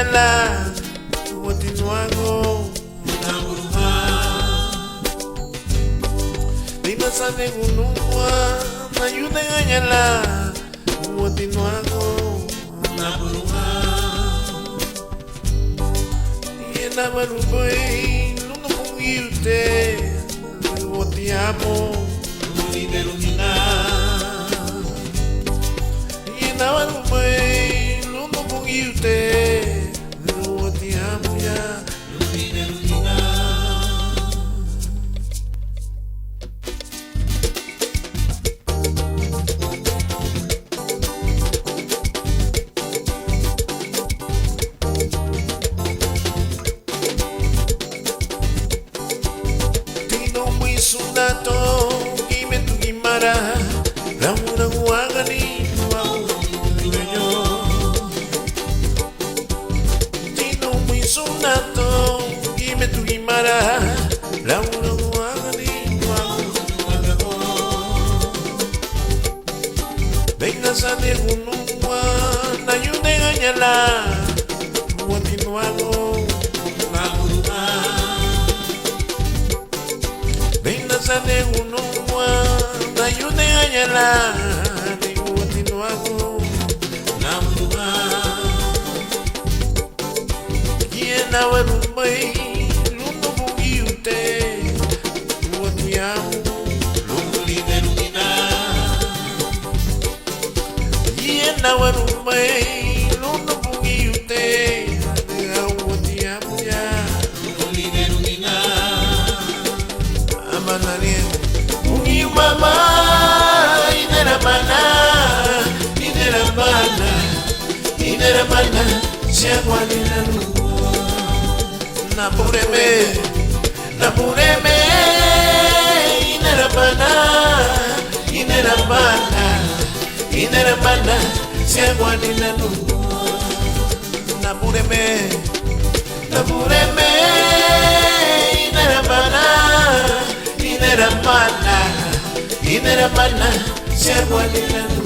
nganyala Watinuago Naburuha Dina sane gunungwa Nayude nganyala Watinuago Naburuha Yena baruboy Luno kungiyute Watiamo Lumine lumina Yena baruboy Luno kungiyute Watiamo ya Lumine lumina Sundato Gime tu gimara Ramuna guagani Nuaguyo Tino muy sundato Gime tu gimara Ramuna guagani Nuaguyo Venga sane gunungwa Nayune ganyala Nuatinuago Sane unumwa na yune anyala ni Watinuago Namuha Kiena warumbai Luno bungiyute Watiamu Lumulide lumina Kiena warumbai Luno bungiyute Watiamu ya Lumulide lumina Ungi mama inera mana siagwani nanu napureme inera mana siagwani nanu napureme inera mana siagwani nanu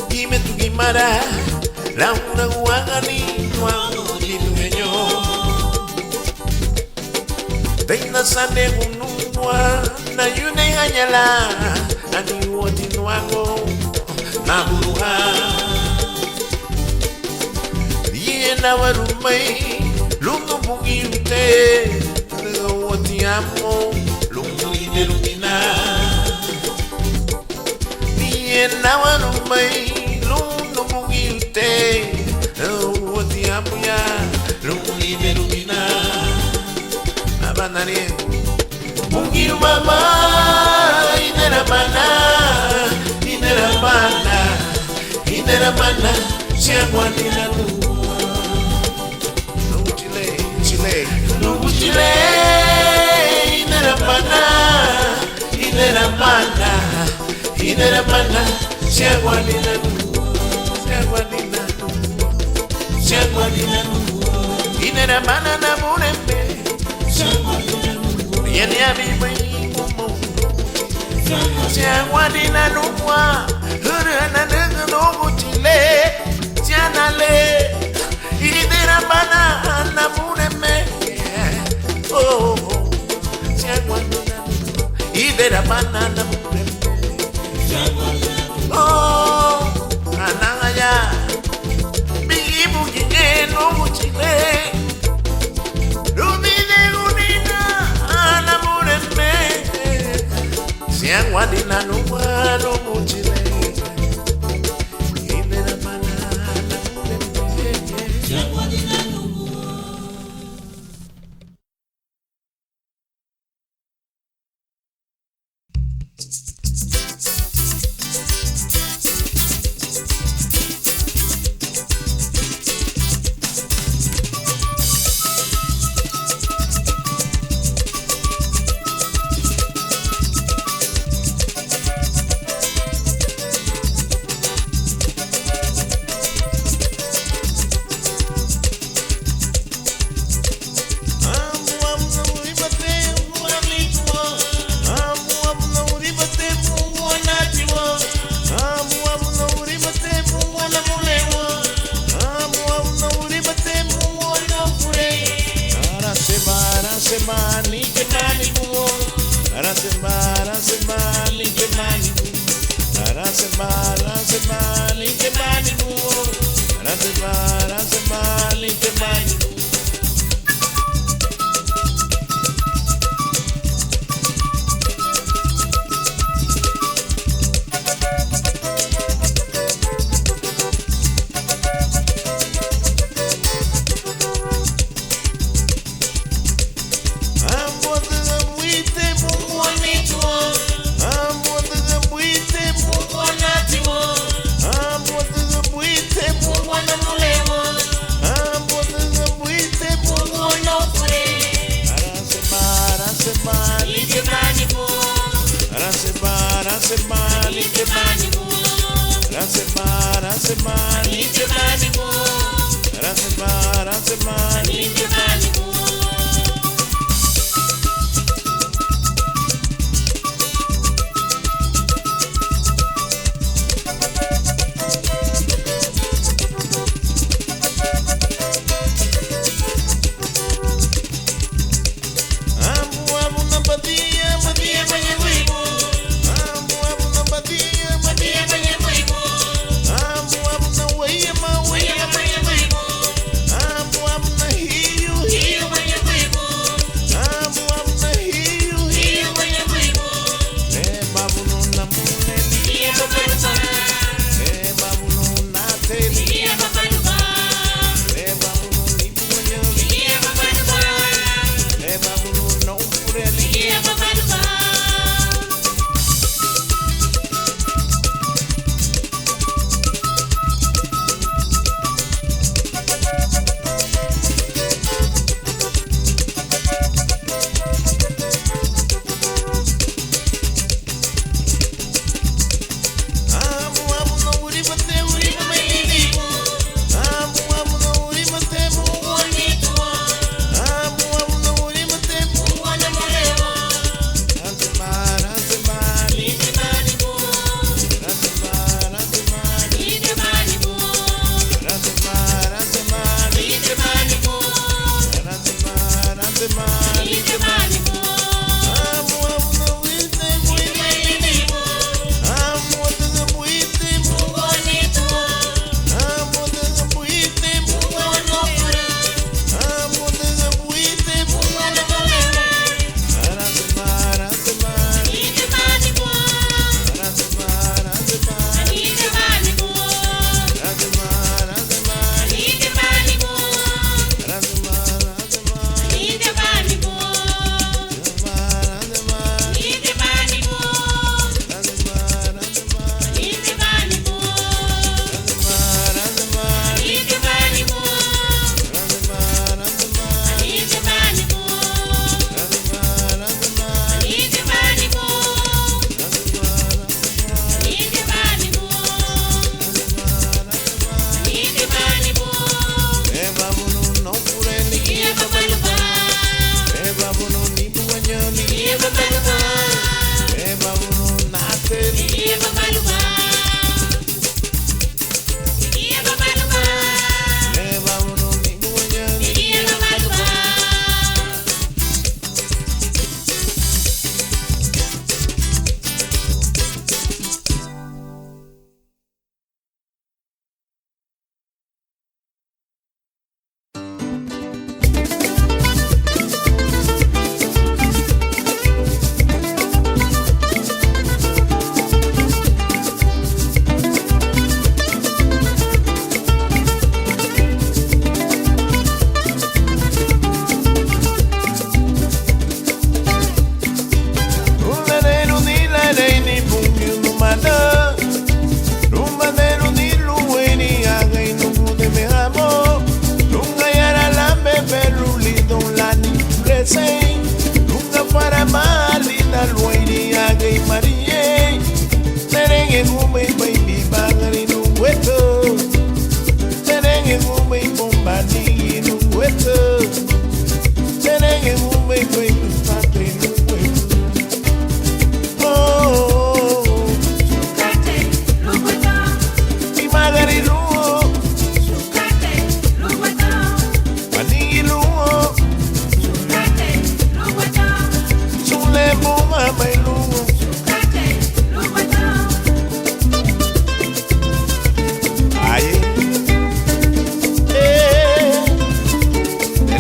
Dime tu guimara La una guagani Nuago linueño Venga sane unua Na yune ganyala Ani Watinuago Naburuha Yena warumai Lungo bungiyute Watiamo Lungo ide lumina Yena warumai Lungo bungiyute Watiamo ya Lungo ide lumina Abanare Bungiyu mama Inera mana siagwani nanu Nugu chile Inera mana siagwani nanu Inera mana na murembe Yeni abimai mumu Siagwani nanu wa Hurana nungu nugu chile Sianale Inera mana na murembe Oh Siagwani nanu Inera mana na murembe Oh Anangaya Bigi bugi nugu chile Siagwani nanu wa nugu chile Inera mana na murembe Siagwani nanu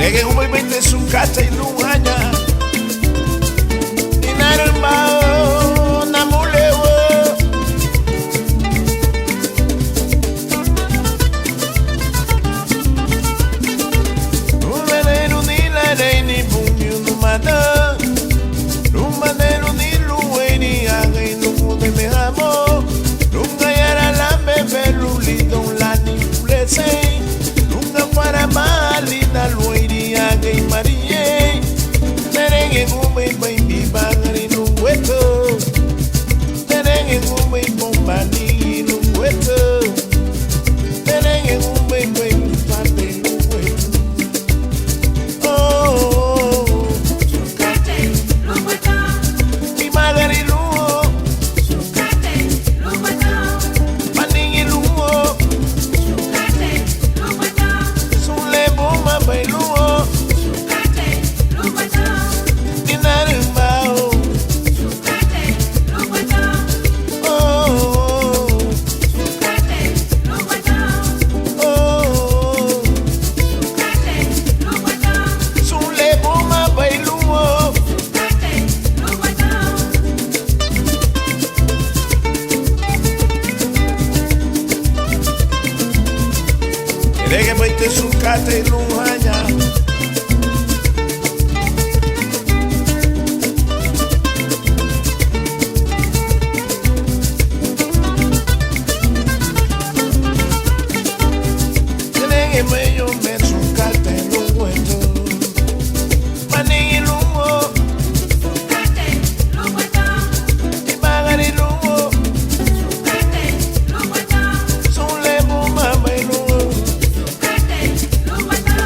Ege humay baite sukata iluhanya Inarambao namulewo Umaneru nilare ni bunyu numada Umaneru niluwe ni agay numude me amo Nungayara la bebe lulidon la ni pulese Para malina luiri agay mariye Terenge ngumay baby bangari nungweto Terenge ngumay bombani nungweto Terenge ngumay baby pate nungweto Oh Sukate nungweto Mi magari luo Sukate nungweto Paningi luo Sukate nungweto Sule bomba bailuo Sukate nungweto Inarimbao Sukate nungweto Oh Sukate nungweto Oh Sukate nungweto Sule bomba bailuo Sukate nungweto Erege baite sukate luhanya Erege meyo me sukate luweto Maningi luo Sukate nungweto Imagari luo Sukate nungweto Sule bomba bailuo Sukate nungweto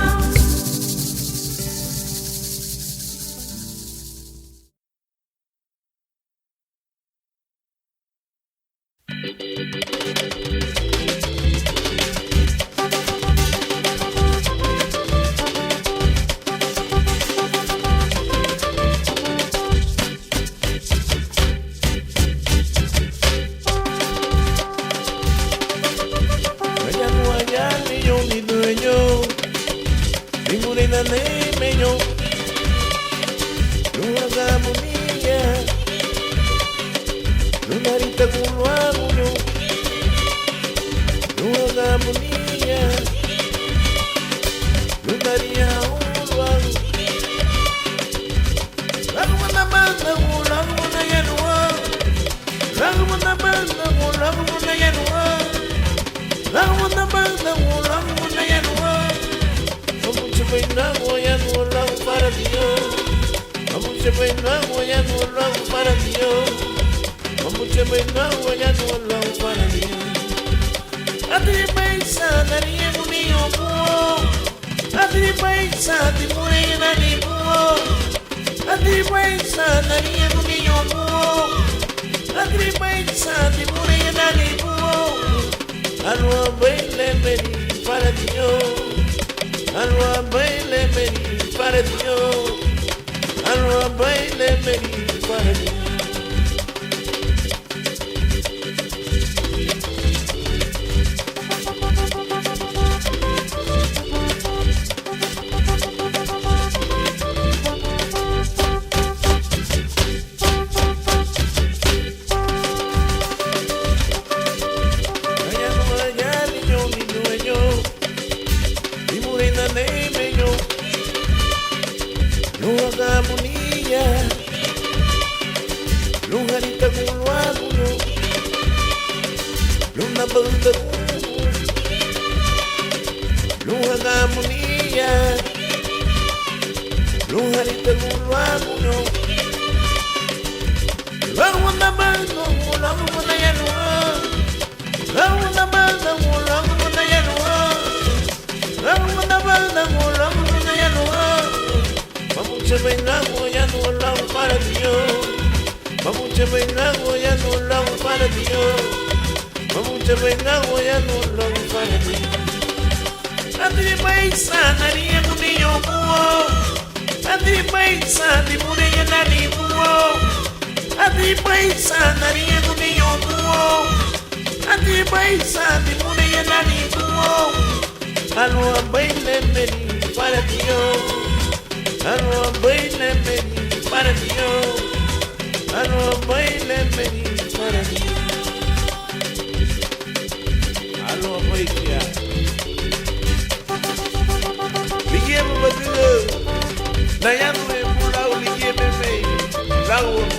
Allá no allá ni yo ni dueño Ni morena ni meño No hagamos niña No narita con lo hago yo No hagamos niña No daría un lo hago Lago manda manda lago manda ya no hago Lago manda manda lago manda ya no hago Lago manda manda lago manda ya no hago Vamos a bailar ya no lo hago para Dios Vamos a bailar ya no lo hago para Dios Vamos a bailar ya no lo hago para Dios Adri paisa daría un niño Adri paisa te muere en ánimo Adri paisa daría un niño Adri paisa te muere en ánimo Algo baile vení para Dios Algo baile vení para Dios Algo baile vení para Dios Allá no allá ni yo ni dueño Ni morena ni meño No hagamos niña No jarita con lo hago yo No una banda No hagamos niña No jarita con lo hago yo Lo hago una banda Lo hago una ya no hago Lo hago una banda Lo hago una ya no hago Lo hago una banda Lo hago una ya no hago Vamos a bailar ya no lo hago para Dios Vamos a bailar ya no lo hago para Dios Vamos a bailar ya no lo hago para Dios Adri paisa daría un niño Adri paisa te muere en ánimo Adri paisa daría un niño Adri paisa te muere en ánimo Algo baile vení para Dios Alo baile meni para niyo. Alo baile meni para niyo. Alo baile. Ligue mo bagulo. Nayan mo mula ligue me. Lago mo.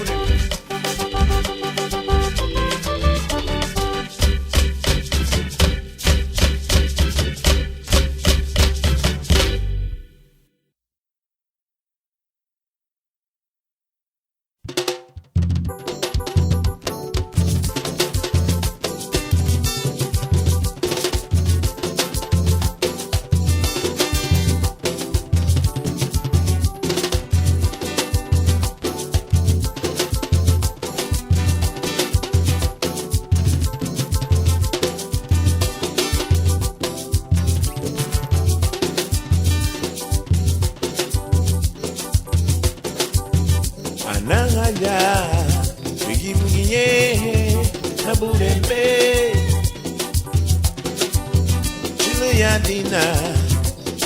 Nangaya, bigi mugiye, naburembe. Chile yadina,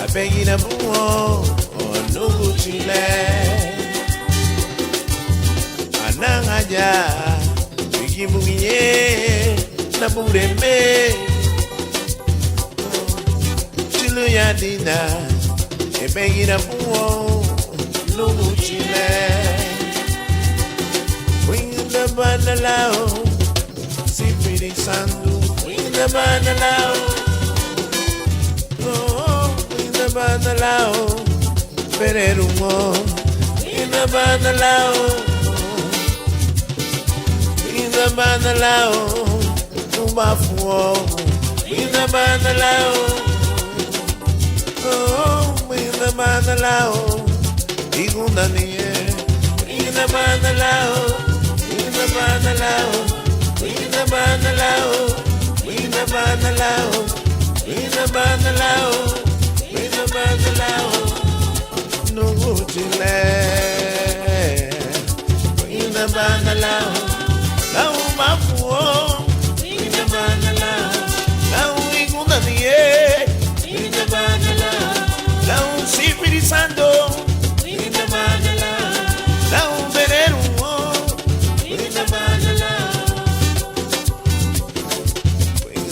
abegi na buo, onugu chile. Nangaya, bigi mugiye, naburembe. Chile yadina, abegi na buo, onugu chile. The banalao, si pretty sandu, wing the banalao. Oh, wing the banalao, pererumo, wing the banalao. Wing the banalao, tumafuo, wing the banalao. Oh, wing the banalao, igunda niye, wing the banalao. We the banalao, we the banalao, we the banalao, we the banalao, we the banalao. No chile, we the banalao, lao mafuo, we the banalao, lao igunda nie, we the banalao, lao sipirisando, we the banalao, lao veneru.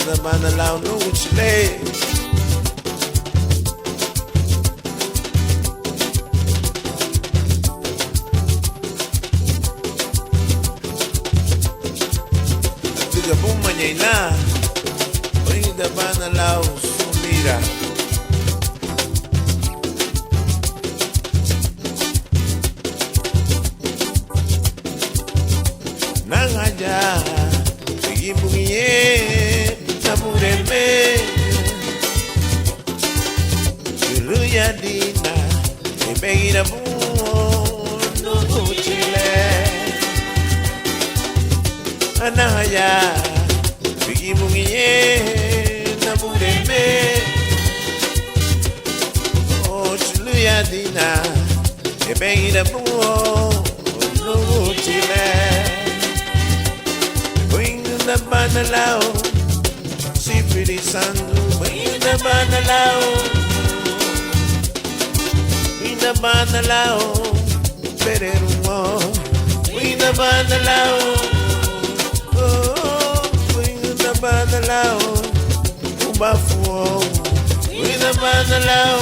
The banalao no chile. Tiga bom manhã, bring the banalao sumira. Nangaya, bigi bungiye. Naburembe, Luyadina, Ebegina Buo, no Chile, Anaya, Bigi Mugie, Naburembe, oh Luyadina, Ebegina Buo, no Chile, bring the banalao. Si pretty sandu, we the banalao, we the banalao, pererumo, we the banalao, oh, we the banalao, ubafuo, we the banalao,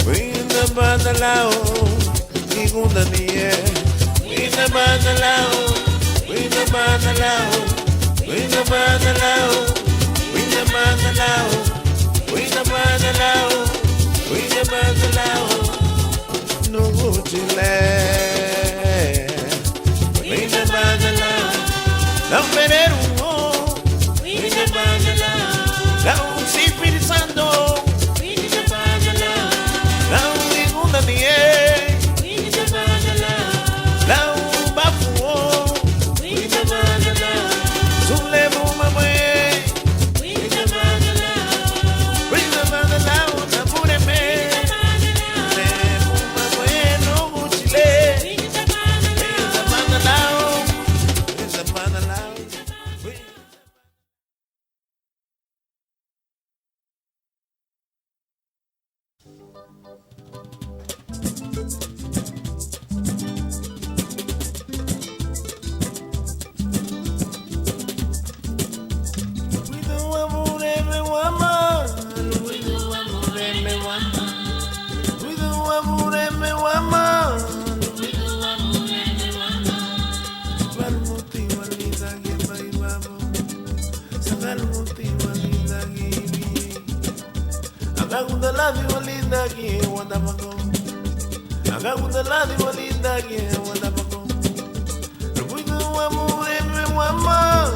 we the banalao, igunda nie, we the banalao, we the banalao. We the banalao, we the banalao, we the banalao, we the banalao, no chile. We the banalao, la pererumo, we the banalao, la sipirisando, we the banalao, la igunda nie, we the banalao, la bafuo, we the banalao. Bring the banalao, bring the banalao. ladi walinda ki wanda bako. Agakunda ladi walinda ki wanda bako. Rubuidu wa mureme wa ma.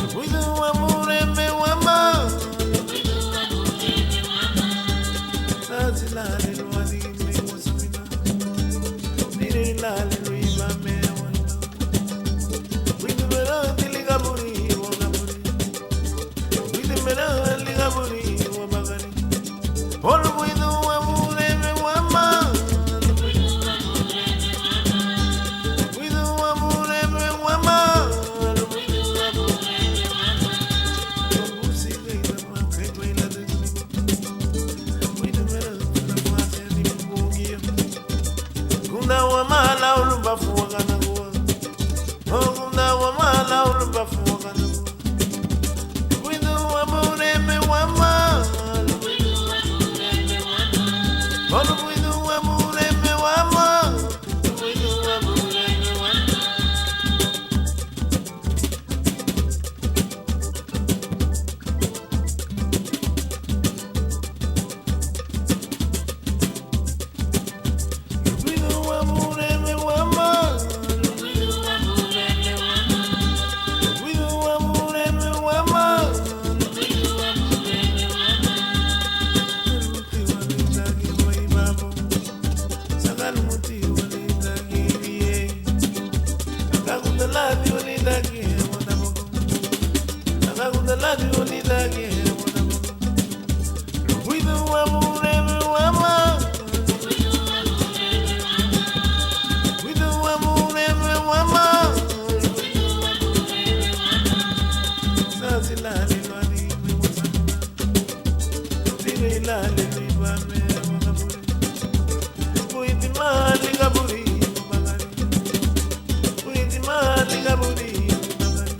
Rubuidu wa mureme wa ma. Sazi lali lwadi me wasamina. Nire lali luiba me wanda. Rubuidu mero tiligaburi wa gaburi. Rubuidu mero ligaburi wa bagari. Rubuidu wa mureme wa ma. Rubuidu wa mureme wa ma. Rubusiga ina ma kai kai la de. Rubuidu mero na ma se ni bugia. Gunda wa mala ulubafu wa ganagua. Oh gunda wa mala ulubafu wa ganagua. Rubuidu wa mureme wa ma. Rubuidu wa mureme wa ma. Rubuidu wa mureme wa ma. Rubuidu wa mureme wa ma. Rubuidu wa mureme wa ma. Rubuidu wa mureme wa ma. Rubuidu wa mureme wa ma. Muti walinda ki wai babo. Sagal muti walinda ki biye. Agakunda ladi walinda ki wanda bako. Agakunda ladi walinda ki wanda bako. Rubuidu wa mureme wa ma. Rubuidu wa mureme wa ma. Sazi lali lwadi me wasamina. Tire lali liba me wagaburi. Puiti mali gaburi bagari. Puiti mali gaburi bagari.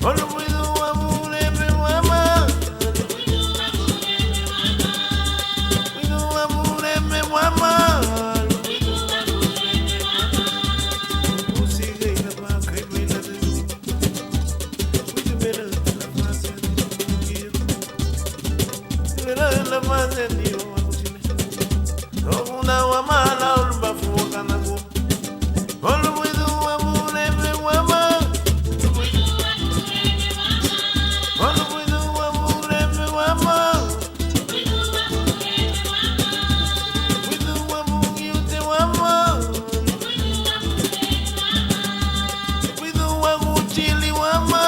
Rubuidu wa mureme wa ma. Rubuidu wa mureme wa ma. Rubusiga ina ma kai kai la de. Puiti mera la ma se ni bugia. Mera la ma se ni wagutile. Rogunda wa mala ulubafu wa ganagua. Rubuidu wa mureme wa ma. Rubuidu wa mureme wa ma. Rubuidu wa mugiute wa ma. Rubuidu wa guchili wa ma.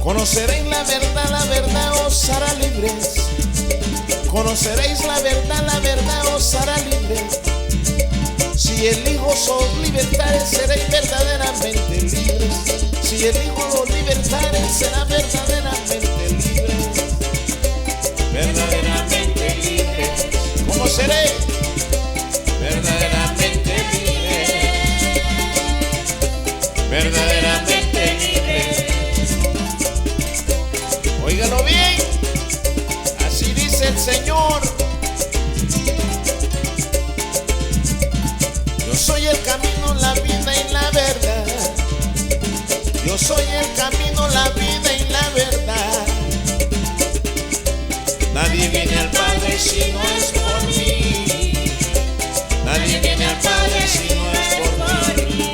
Conoceréis la verdad os hará libres. Conoceréis la verdad os hará libres. Si el Hijo os libertare, seréis verdaderamente libres. Si el Hijo los libertare, será verdaderamente libres. Verdaderamente libres. ¿Cómo seré? Verdaderamente libres. Verdaderamente libres. Óigalo bien. Así dice el Señor. Yo soy el camino, la vida y la verdad. Yo soy el camino, la vida y la verdad. Nadie viene al Padre si no es por mí. Nadie viene al Padre si no es por mí.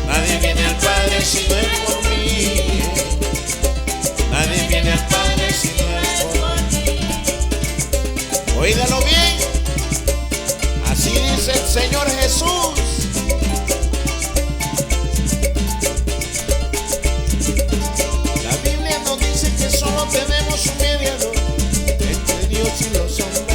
Nadie viene al Padre si no es por mí. Nadie viene al Padre si no es por mí. Óigalo bien. Así dice el Señor Jesús. La Biblia nos dice que solo tenemos un mediador entre Dios y los hombres.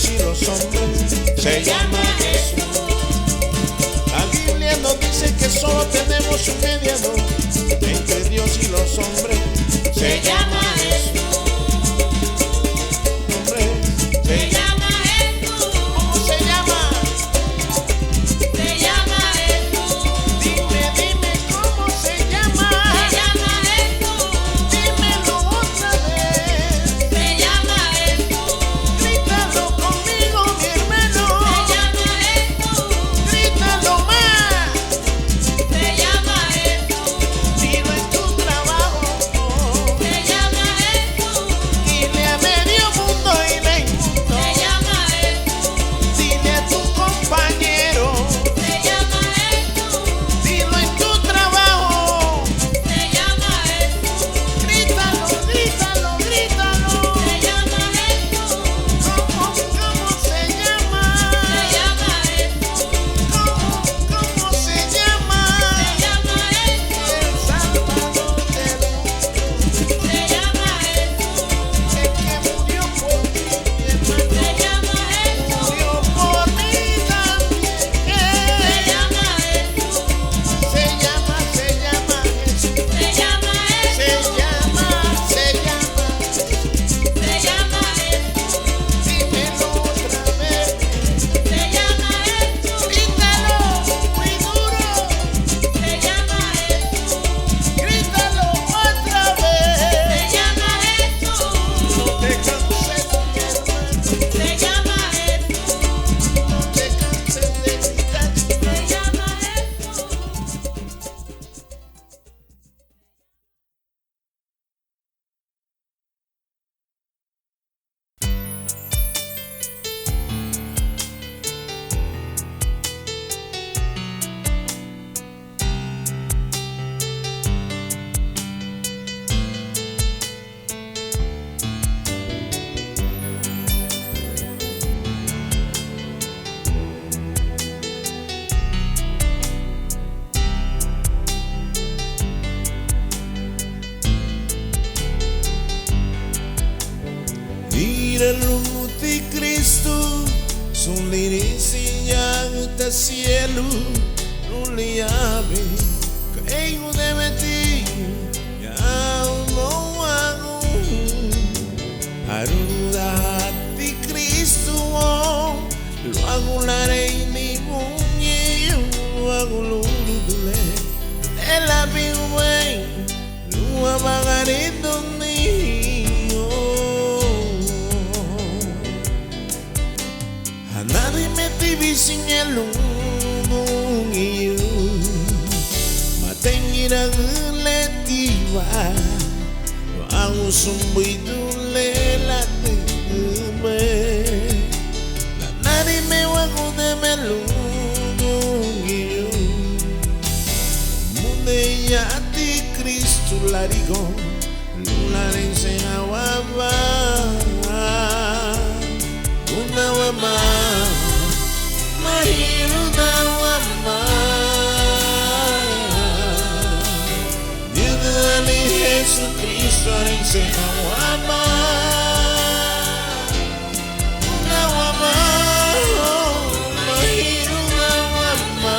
Dios y los hombres se llama Jesús. La Biblia nos dice que solo tenemos un mediador entre Dios y los hombres. Se llama Jesús. Hombre, se llama Jesús. ¿Cómo se llama? Se llama Jesús. Dime cómo se llama. Se llama Jesús. Dímelo otra vez. Se llama Jesús. Grítalo conmigo, mi hermano. Se llama Jesús. Grítalo más. Se llama Jesús. Dilo en tu trabajo. Se llama Jesús. Dile a medio mundo y la inmundo. Se llama Jesús. Dile a tu compañero. Se llama Jesús. Dilo en tu trabajo. Se llama Jesús. Grítalo. Se llama Jesús. ¿Cómo se llama? Se llama Jesús. ¿Cómo se llama? Se llama Jesús. El Salvador del mundo. Se llama Jesús. El que murió por mí, mi hermano. Se llama Jesús. Murió por mí también. Se llama Jesús. Se llama Jesús. Se llama Jesús. Se llama. Se llama Jesús. Dímelo otra vez. Se llama Jesús. Grítalo muy duro. Se llama Jesús. Grítalo otra vez. Se llama Jesús. No te canses, mi hermano. Se llama Jesús. No te canses de gritar. Se llama Jesús. Irelo di Cristo sull'inizia del cielo non li ave che io deve dire ya no hago aruda di Cristo lo hago la reina lo hago lo dule de la vida lo apagaré donde nadie me divisi el mundo ma tengira letiva lo hago zumbido le la la nadie me hago de meludo munde ya di Cristo la digo la enseña guapa una guapa una guapa Dios de Jesucristo enseña guapa una guapa una guapa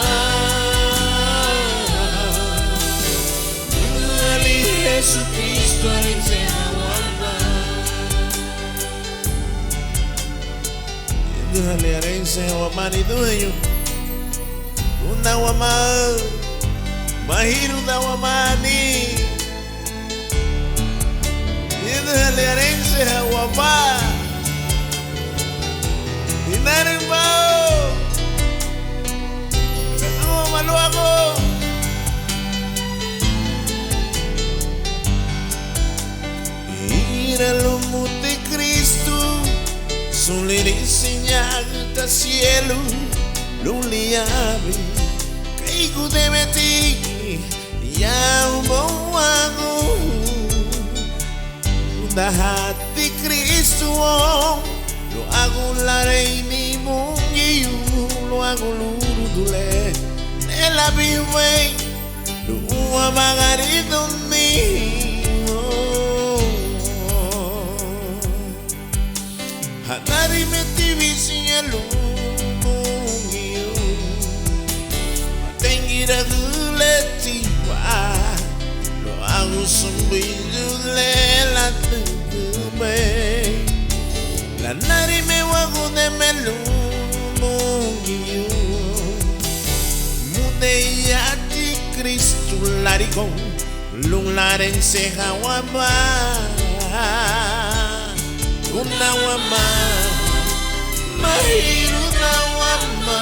Dios de Jesucristo enseña Dale arense o mani dueño una guama bajiru una guamani dale arense a guapa y narembao no malo hago Irelo muti Cristo sull'inizia del cielo non li ave che io deve dire ya un buon hago da di Cristo lo hago la reina mungi lo hago l'urdule nella vida lo amagare donde nari metivisinha lungiu matengira guletiwa lo hago sumbidu lela tengbe la nari me wago de melungiu mudeyati Cristo larigo lung laren se hawaba Gunawama Mahirunawama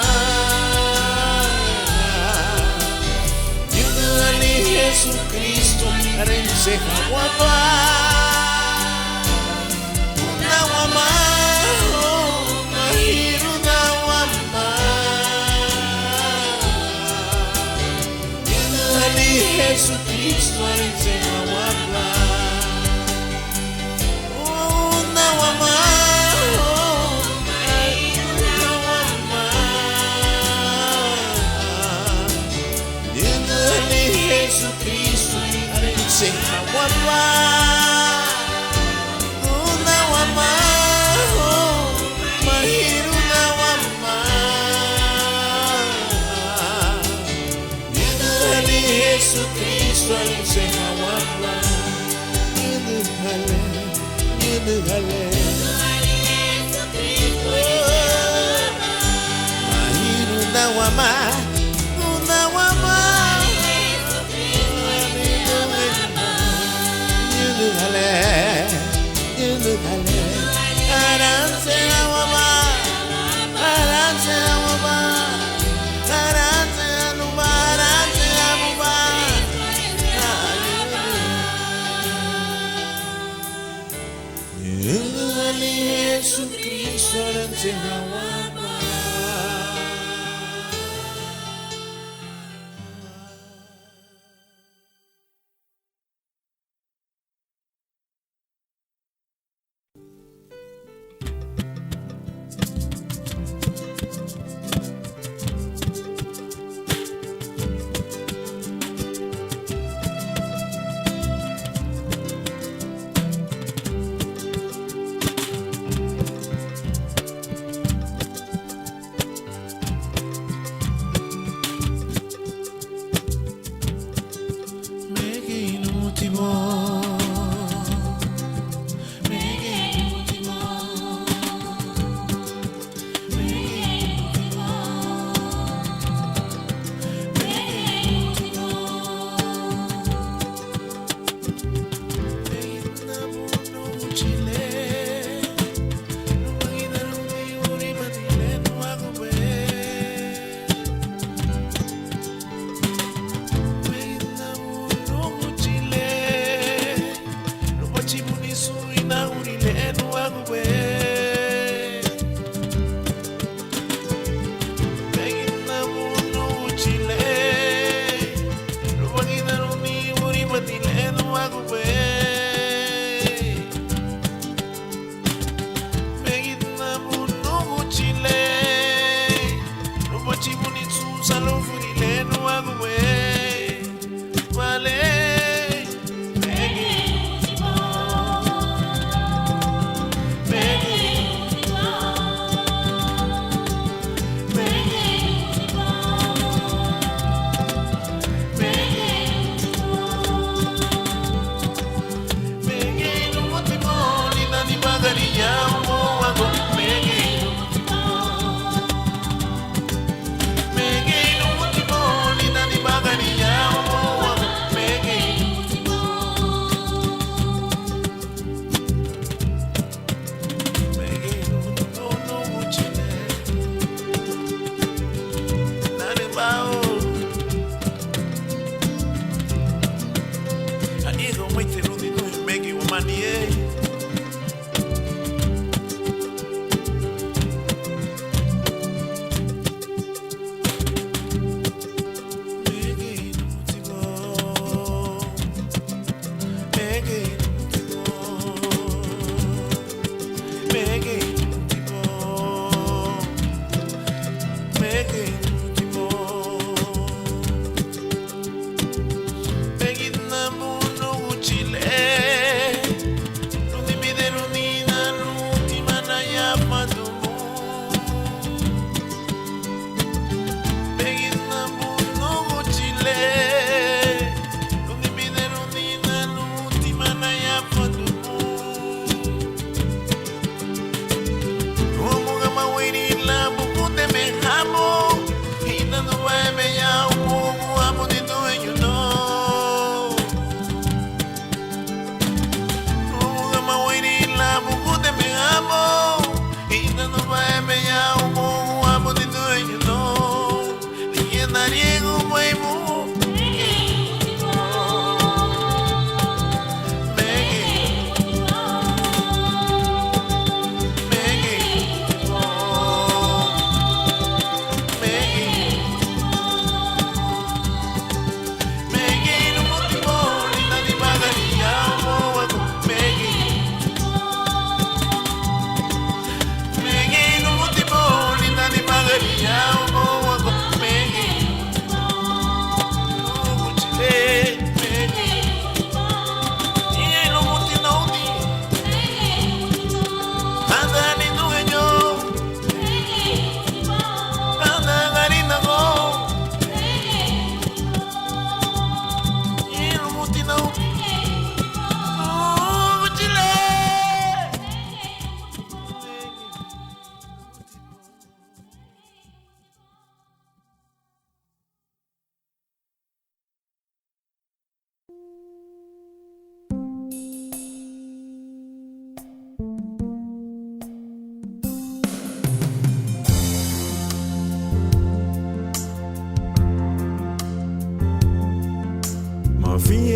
Yungali Yesu Kristo Rense Hawaba Gunawama Mahirunawama Yungali Yesu Kristo Rense Hawaba Jesucristo arense hawama unawama mahirunawama Yedhali Jesucristo arense hawama Yedhali mahirunawama unawama Yedhali aranse hawama aranse hawama aranse hawama aranse hawama Yedhali Jesucristo aranse hawama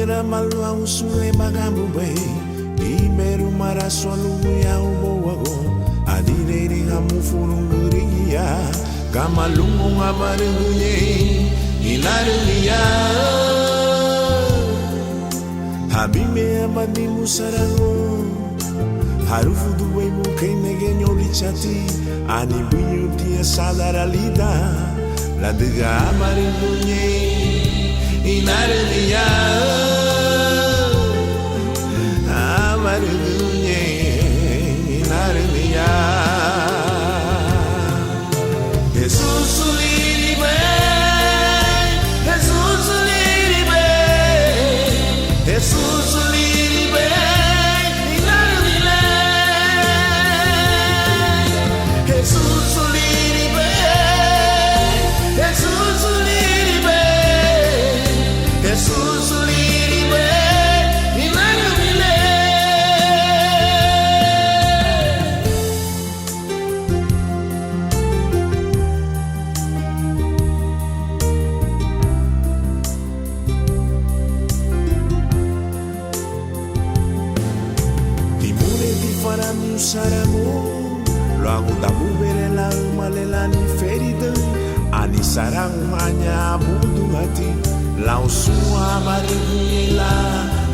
Mira malwa usule magambo bay Imeru mara swalu ya ubowago Adireri hamufurunguriya Kama lungu ngabarunye Ilaruya Habime abadi musarago Harufu duwe muke nege nyoli chati Ani bunyu tia sadara lida La diga amarunye Inaruya Amarunye Inaruya Jesus uliribe Jesus uliribe Jesus uliribe Inaruya Jesus uliribe Jesus uliribe Jesus uliribe Inaruya Timure di farami usaramu Lo hago da bubere la umalela ni ferida Ani sarang hanya budu hati Lau sua mariguila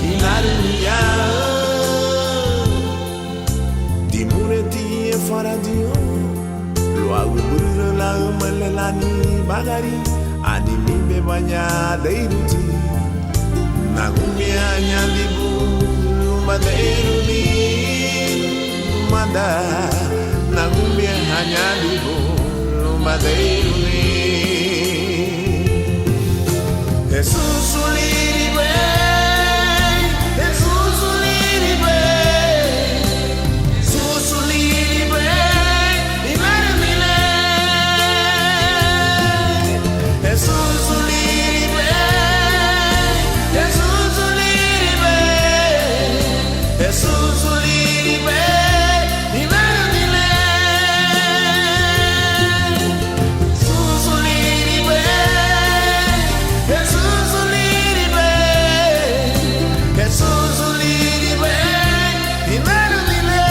inaruya Timure di faradio Lo hago bubere la umalela ni bagari Ani mimbe banya deiruti Nagumia nyalibu Madeiru ni Manda Nagumbia hanya libu Madeiru ni Jesus uliribe Jesus uliribe Jesus uliribe Imarumile Jesus uliribe Jesus uliribe Jesus uliribe Imarumile Jesus uliribe Jesus uliribe Jesus uliribe Imarumile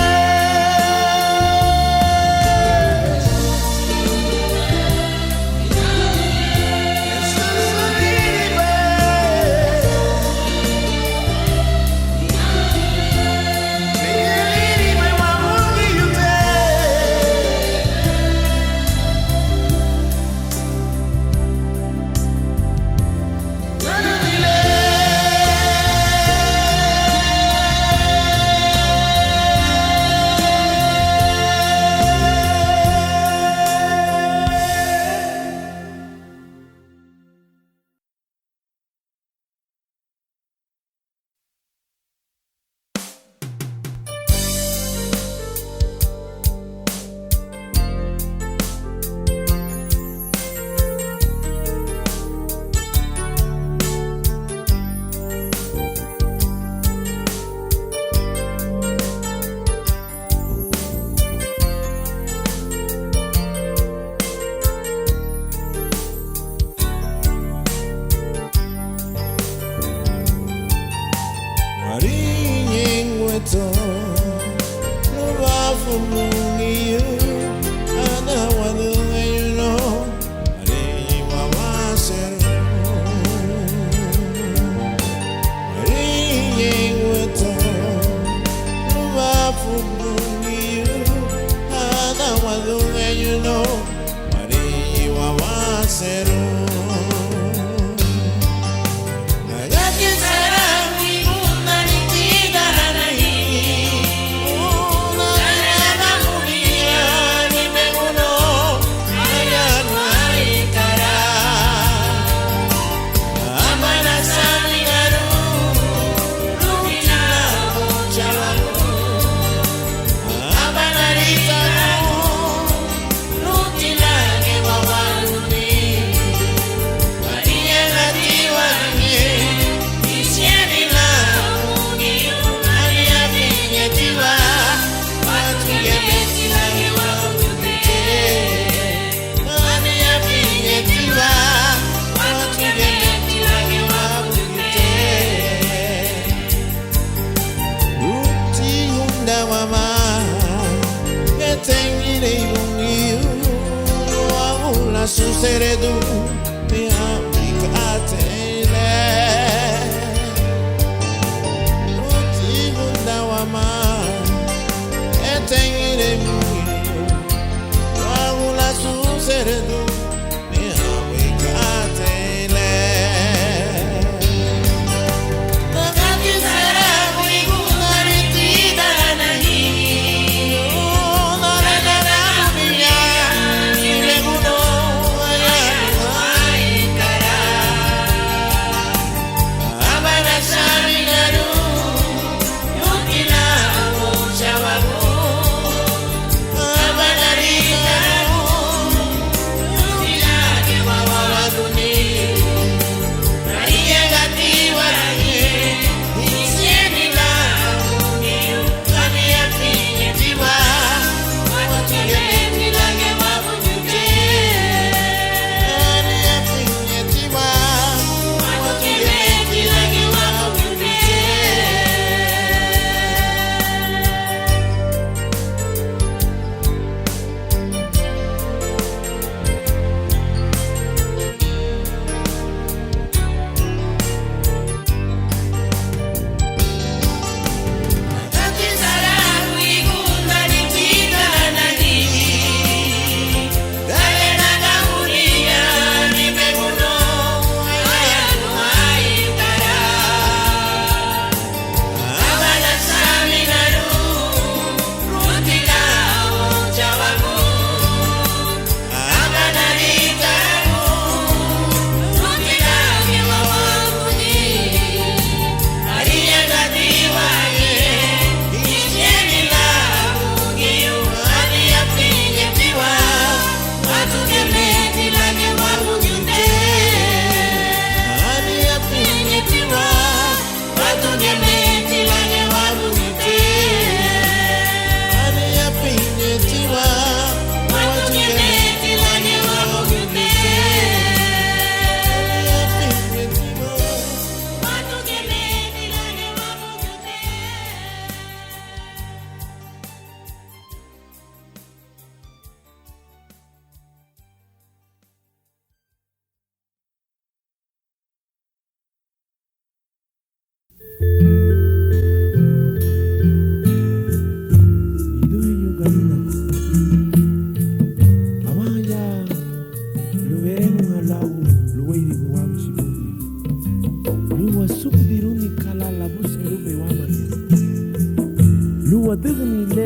Jesus uliribe Iliribe mamungi yute Mariñengweto no va fumungiyo ana wadungayuno mariwa wasero Mariñengweto no va fumungiyo ana wadungayuno mariwa wasero suseredu mi amikatele Uti mundawama Etengire mungiyo Wagula suseredu mi amikatele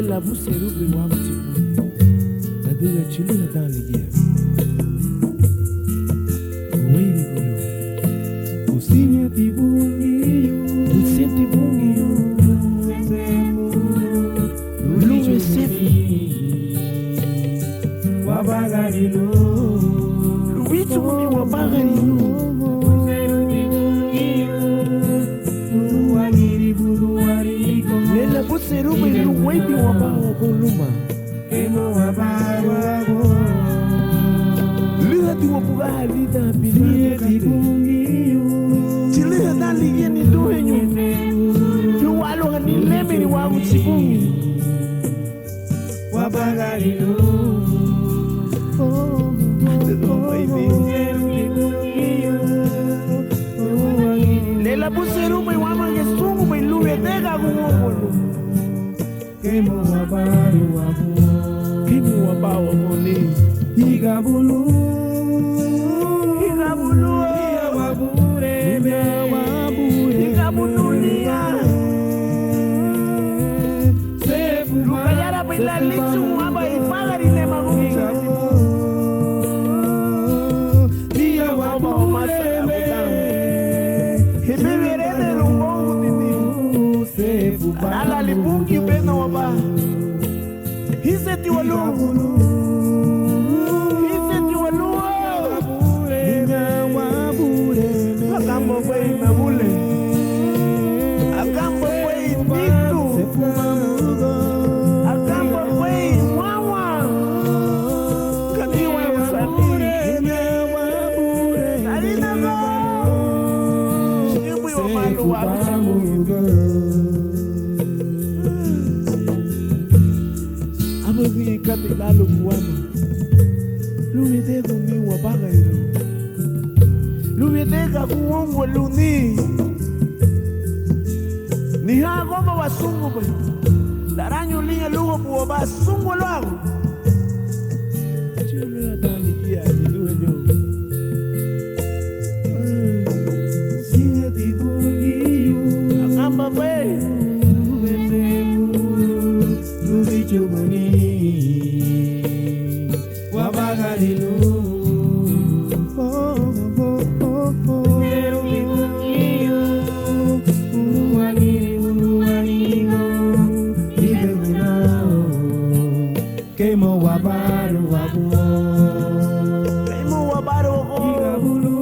la buse rubi wa mtibu na diga chili na dan ligia weiri gulo usinya tibungiyo luwe sefi wabagarilo luwitu mi wabagarilo Lela buse rubi luweidi wabago kuluma emo wabago Liha di wabuga lida bilida tibungiyo Chiliha na ligia ni duhenyo Luwalo hani lemiri wabu tibungi Wabagarilo Lela buse rubi wabange sungu me luwe dega gungongolo Kemo wabaru wabu Kemo wabaru wabone Igabulu Igabulu Igabure Igabulu Liya Lukayara bila lichu waba ifagari nema gunga Liya wabure Hebeverene lungongu titi Ala lipungi bena waba Hiseti walu Hiseti walu Lumite kumi wabaga ilo. Lumite kakuongo luni. Ni hagomba wasungu ba. Daranyo linga lugo buo ba sungu lagu. Chile tani kia ni duenyo. Sigue tikungiyu. Akamba be. Lubichumuni. Wabaga ilo. Kemo wabaru wabu, kemo wabaru igabulu,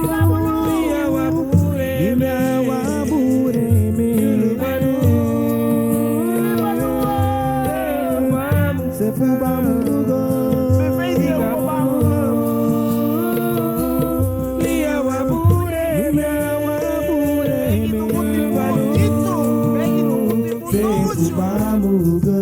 iya wabure, iya wabure me, sefuba mugo, iya wabure, iya wabure me, sefuba mugo.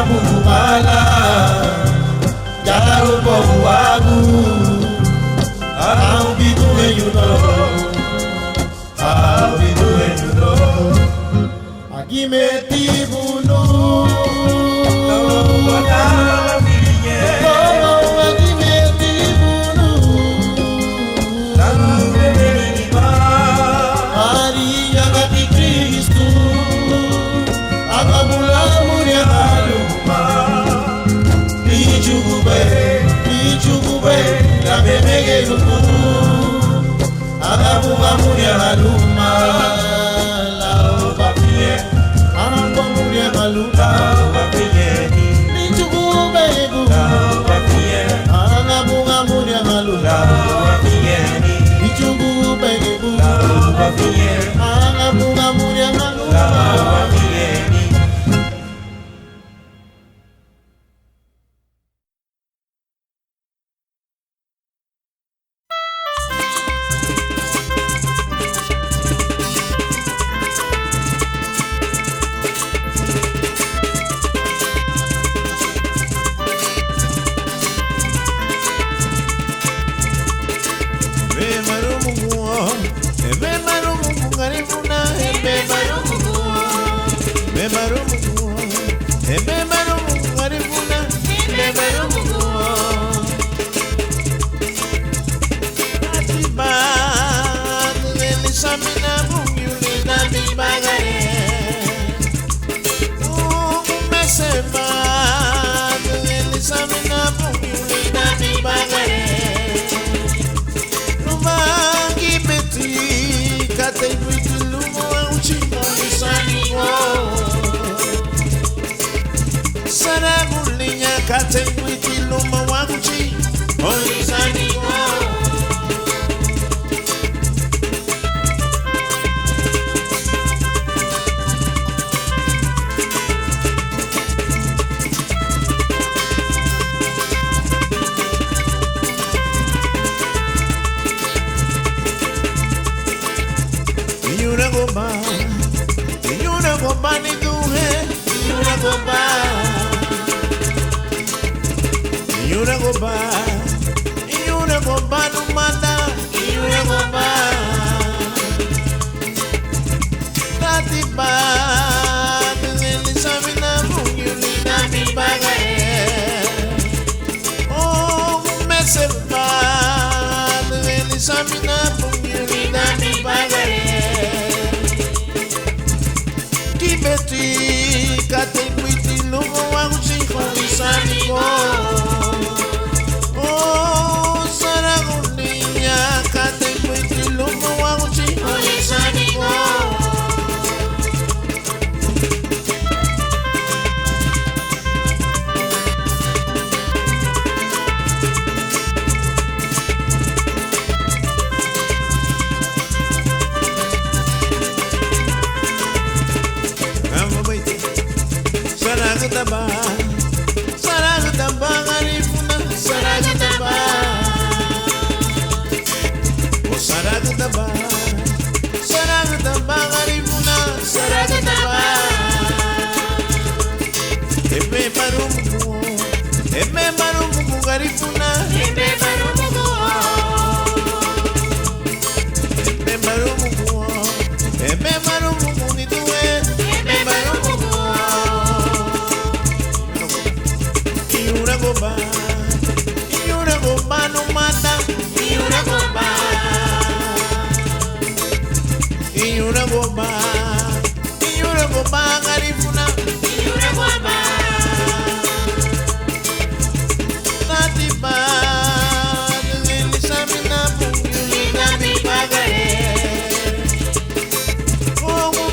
bubala jaro bobuagu I'll be doing you know I'll be doing you know Agime tibunu Oh,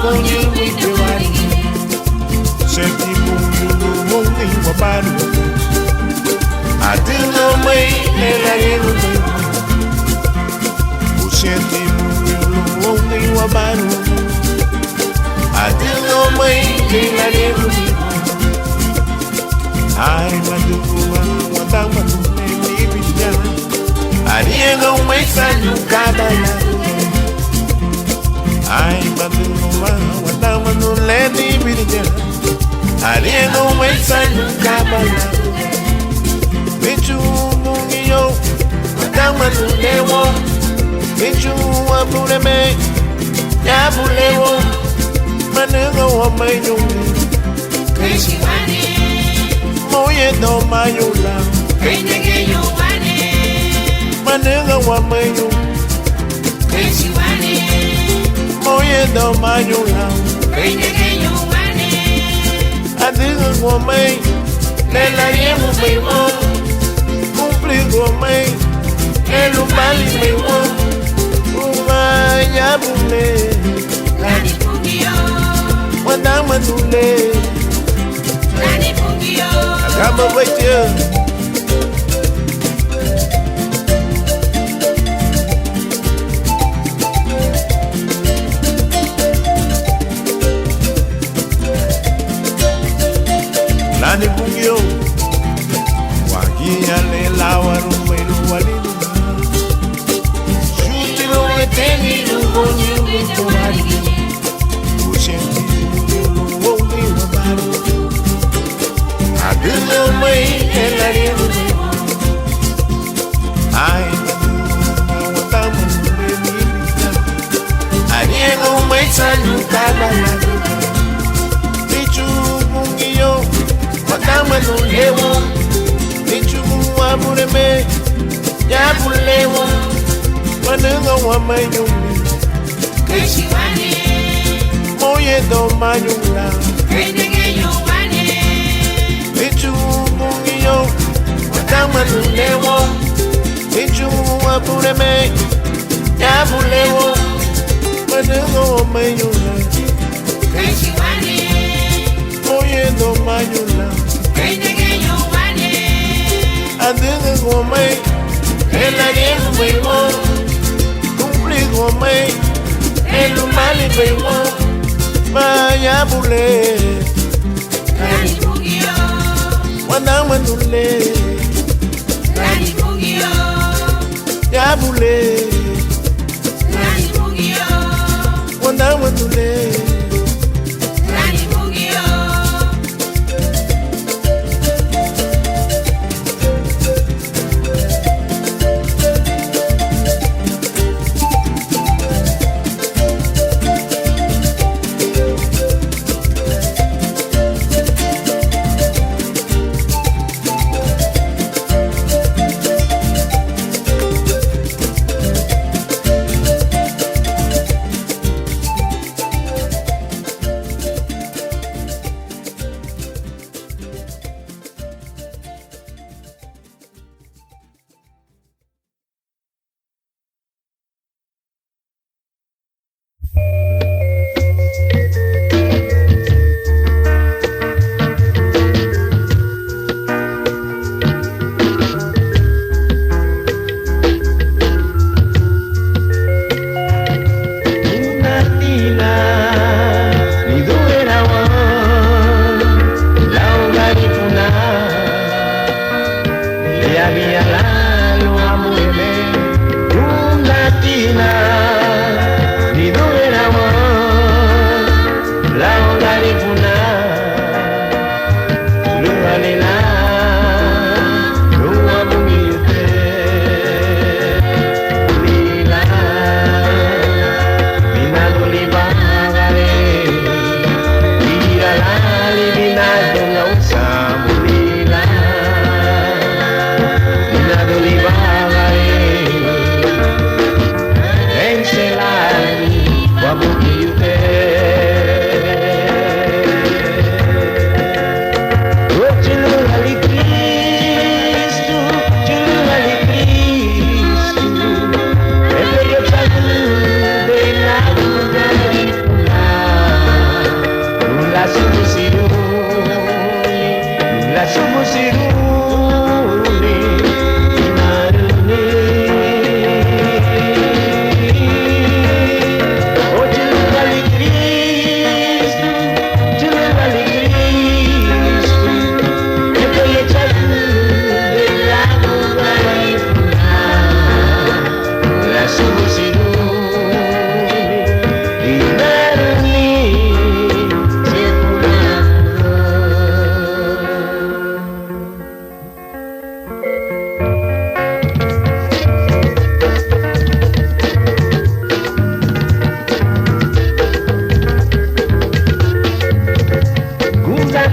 konye wike wari Senti mungu mungi wabaru Adingo mai lela yeru Senti mungu mungi wabaru Adingo mai lela yeru Ai maduma wadama nemi biya Ariego mai sanu kabala Ai maduma wadama nemi biya Ariego mai sanu kabala Bichu mungiyo wadama nulewo Bichu wabuleme yabulewo Manengo wa mayungi Keshiwane Moye no mayula Kenyege yowane Manenga wa mayu Keshiwane Moye no mayula Kenyege yowane Adiga wa may Lela yemu maymo Kumpli wa may Lelu bali maymo Umaya bule Lani Pugio Wadama dule Lani Pugio Agama bache Lani Pugio Wagia le lawa rumelu walinu Shuti lo eteni lugonyu kumari Ushenti lugonyu wabaru Adilo mai elariru Ai watamu mbelibita Ariego mai sanu kabala Bichu mungiyo watamu nulewo Bichu wabuleme yabulewo Manenga wa mayumi Keshiwane Moye do mayula Kenyege yowane Bichu mungiyo Watama nulewo Bichu wabuleme yabulewo Manenga wa mayula Keshiwane Moye do mayula Kenyege yowane Adinga wa may Ela yemu maymo Kumpli wa may Elu mali maymo Maya bule Lani Pugio Wadama nule Lani Pugio Ya bule Lani Pugio Wadama nule Lani Pugio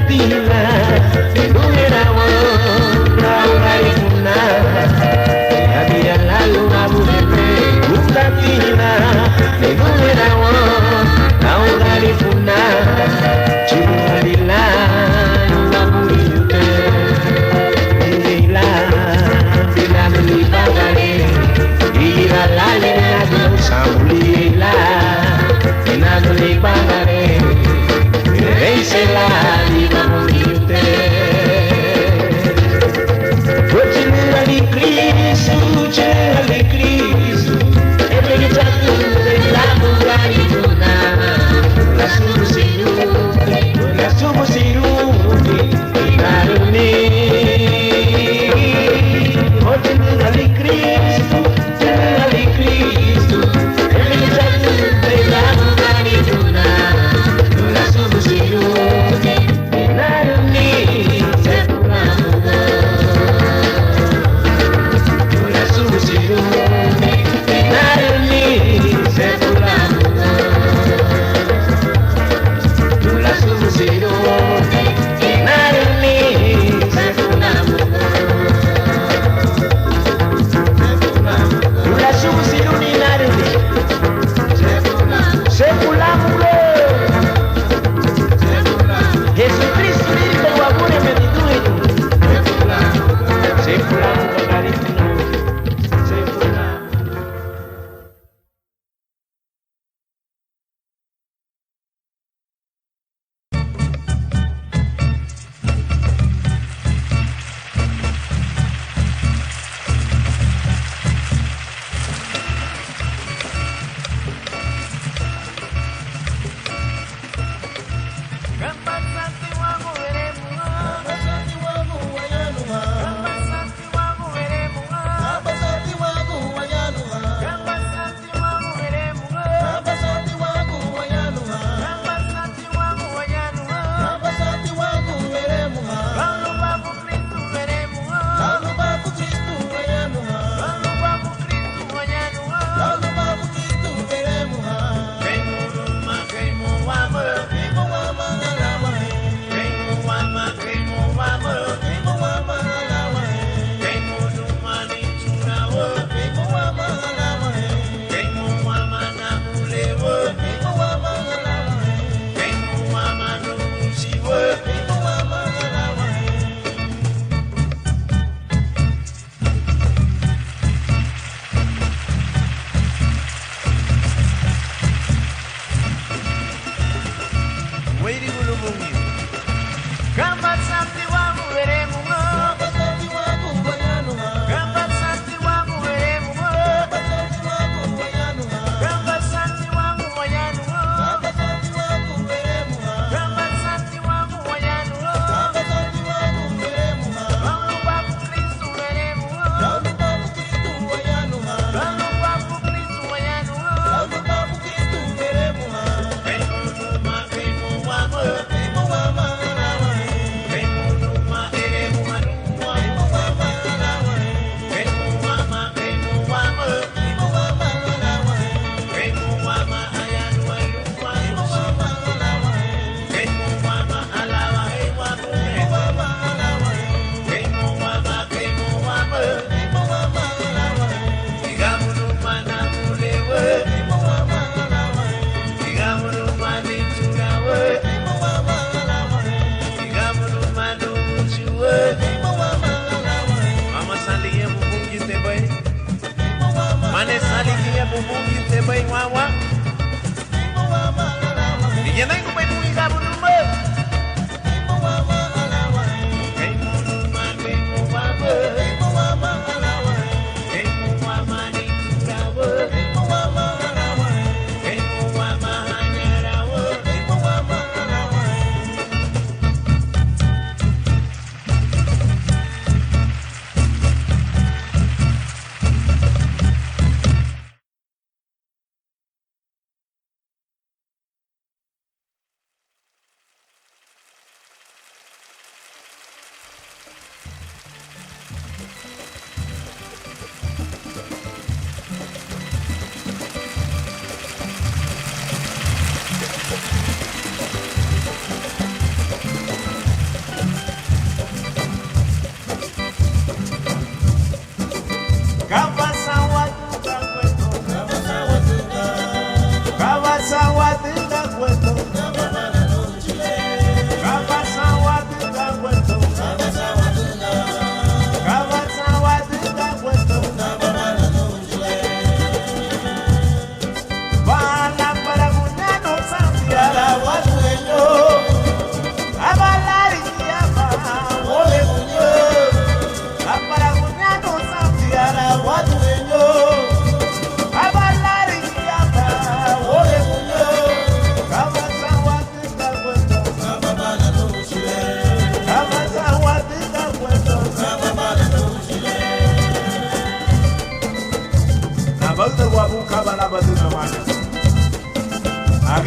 tila Nungera wo Naungari kuna Yabia lalu abu hepe Nunga tila Nungera wo Naungari kuna Chulila Nunga yute Nila Bila nulipagare Ira lali nadu Samulila Bila nulipagare Reise la Nina yute Chulila di Cristo Chulila di Cristo Ebe gitatu La mungari tuna La sumu siruti Inaruni Oh Chulila di Cristo Chulila di Cristo Ebe gitatu La mungari tuna La sumu siruti Inaruni Sepulamugo La sumu siruti Inaruni Sepulamugo La sumu siruti Inaruni Sepulamugo La sumu siruti Inaruni Sepulamugo Jesucristo lindo wabure menituinu Sepulamugo karibuni Sepulamugo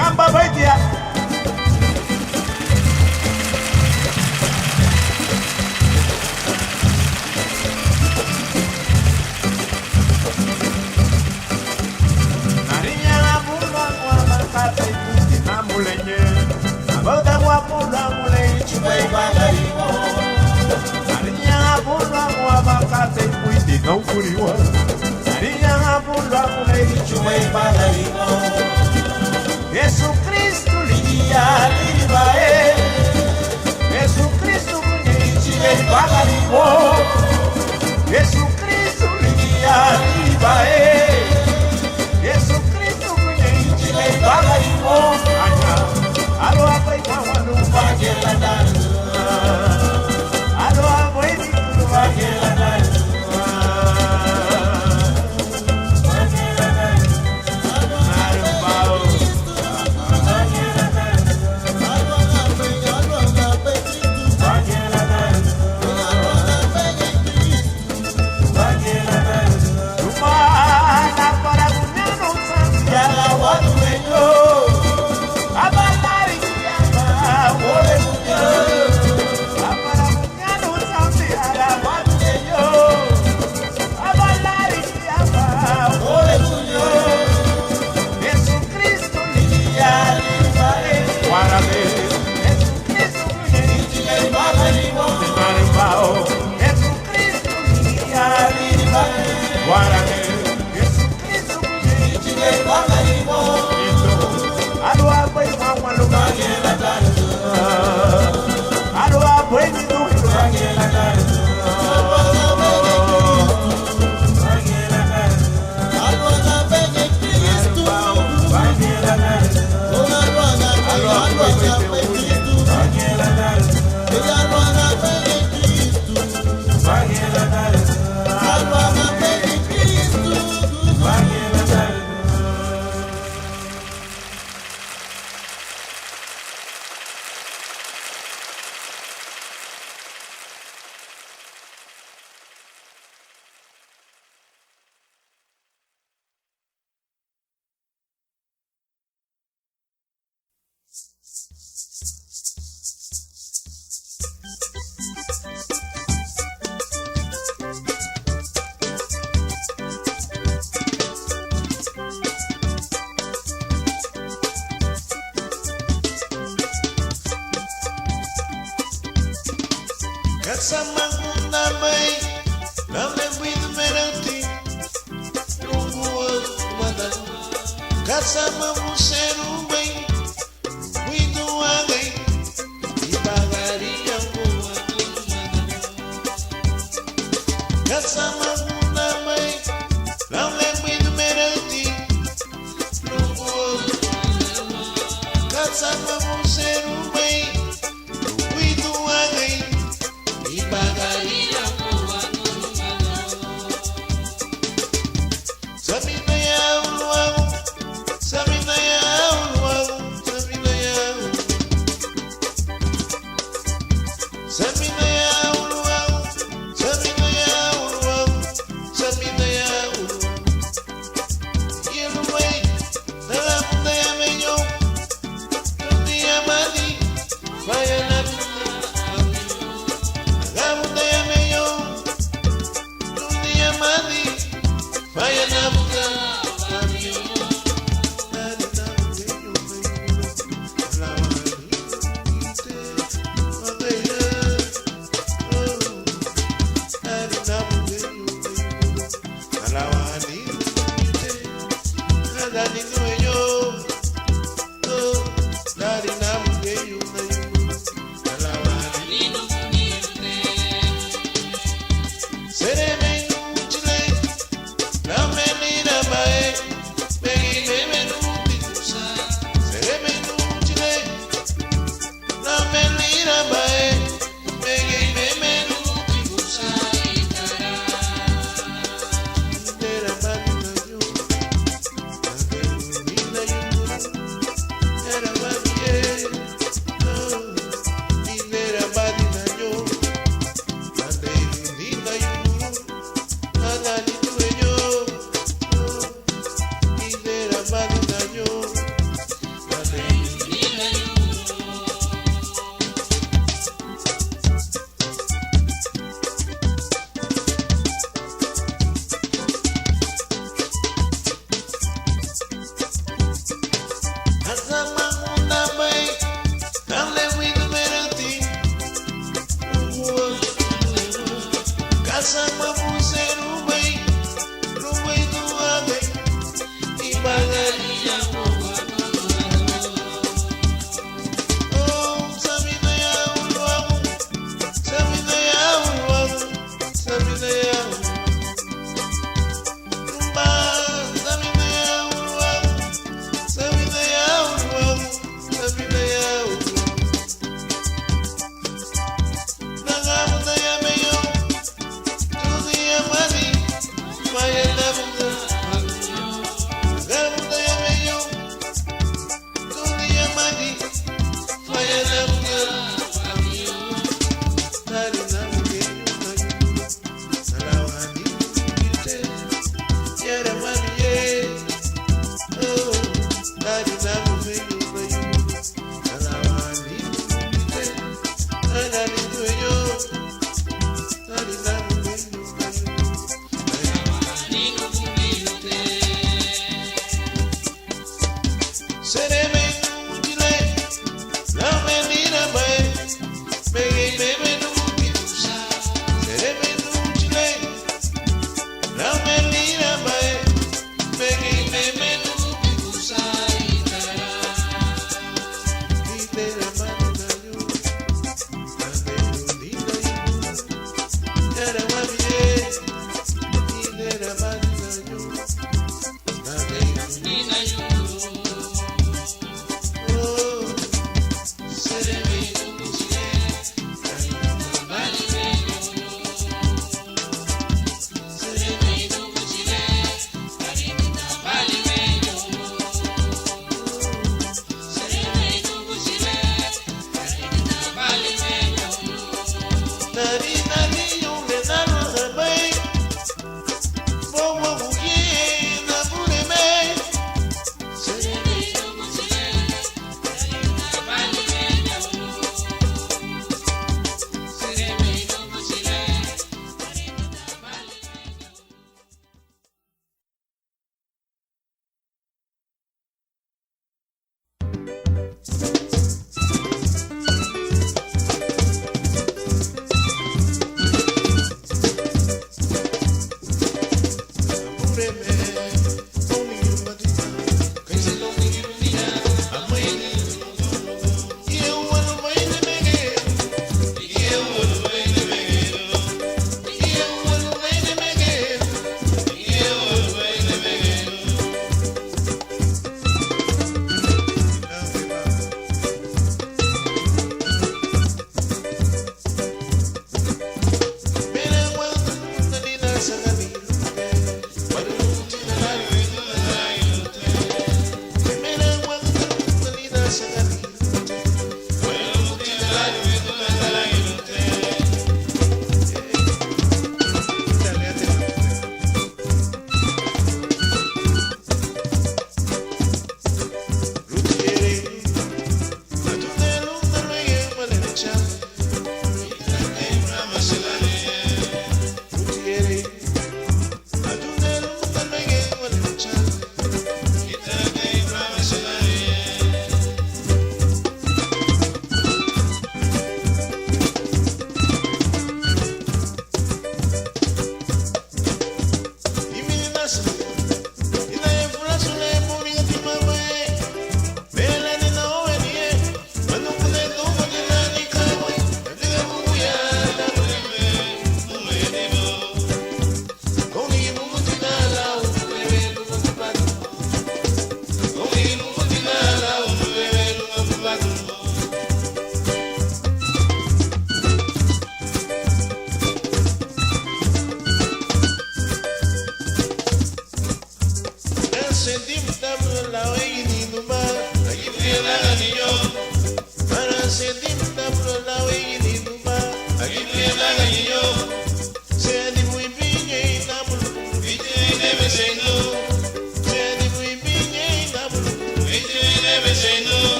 Gamba baitia. Narinya la bula kwa makate na mulenye. Abota kwa bula mule chwe bagarimo. Narinya la bula kwa makate kuiti na ukuriwa. Narinya la bula mule chwe bagarimo. Jesucristo ligia libae. Jesucristo chwe bagarimo. Jesucristo ligia libae. Jesucristo chwe bagarimo. Anya alo apai kawalu bagela daru. Alo apai kawalu bagela daru.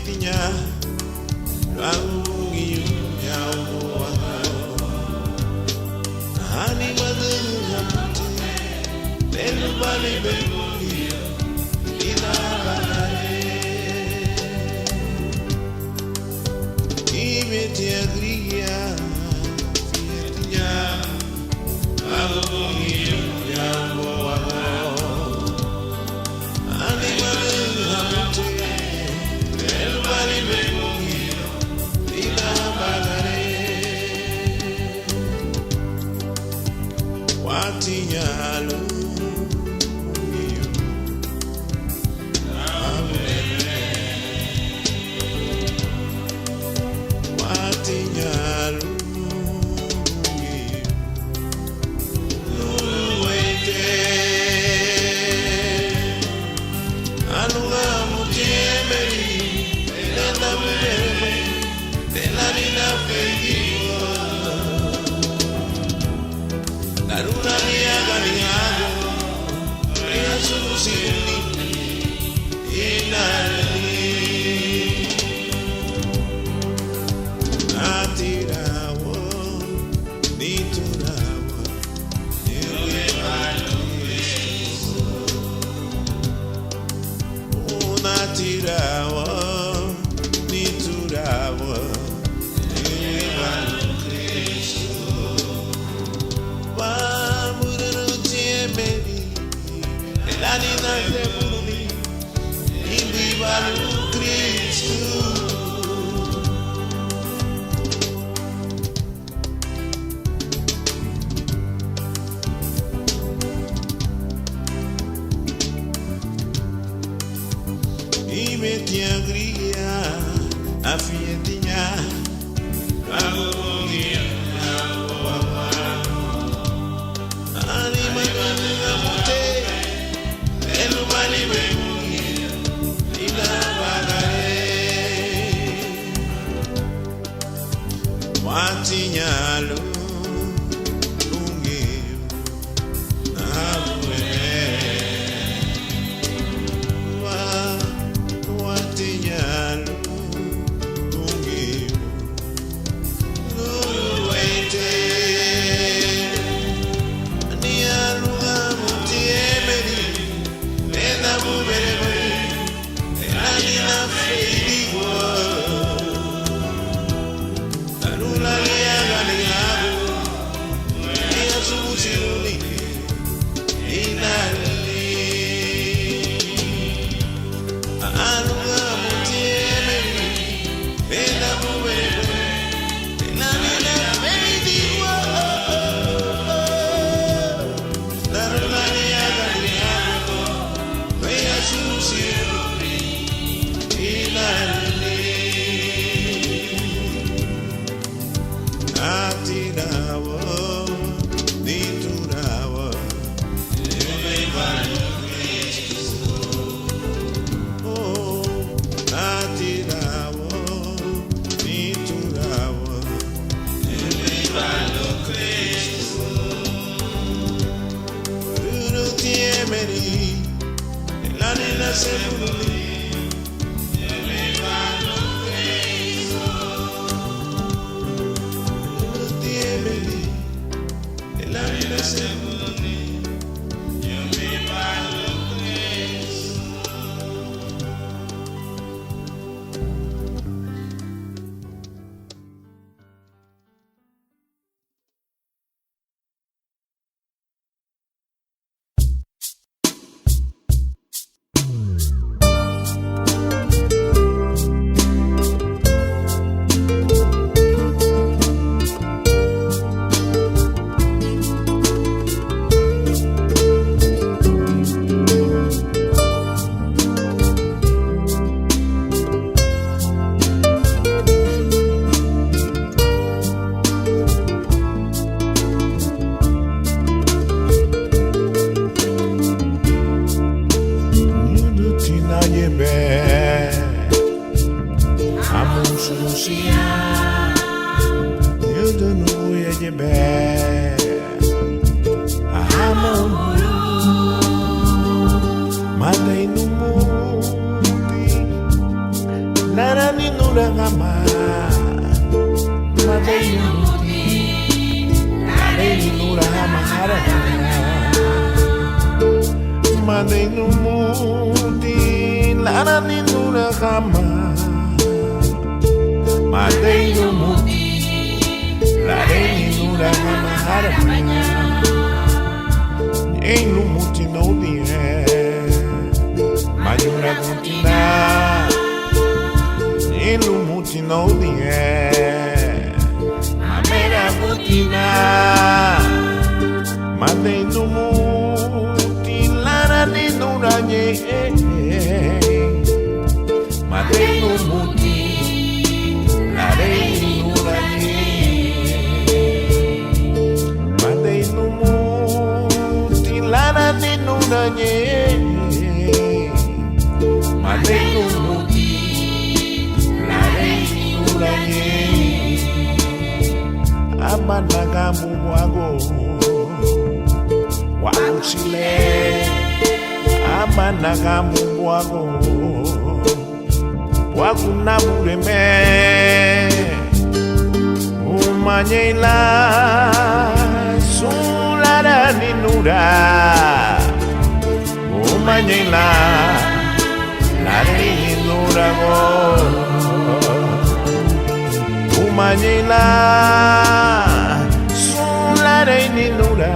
fietinya rangi nyawa hani madanya belu bali belu ina balare imetia gria fietinya rangi nyawa hani madanya belu bali belu ina balare watinyalo Madenu muti Ladeni nura mahara Madenu muti Ladeni nura hama Madenu muti Ladeni nura mahara Ain't no muti no die Mayura mutina Ain't no muti no die Mamera mutina Madenu muti Lara ni nuranye Madenu muti Lara ni nuranye Madenu muti Lara ni nuranye Madenu muti Lara ni nuranye Amanaga mubwago Wakuchile Amanaga mubwago Wakunamureme Umanyela Sulara ninura Umanyela Lare ninura go Umanyela Sulare ninura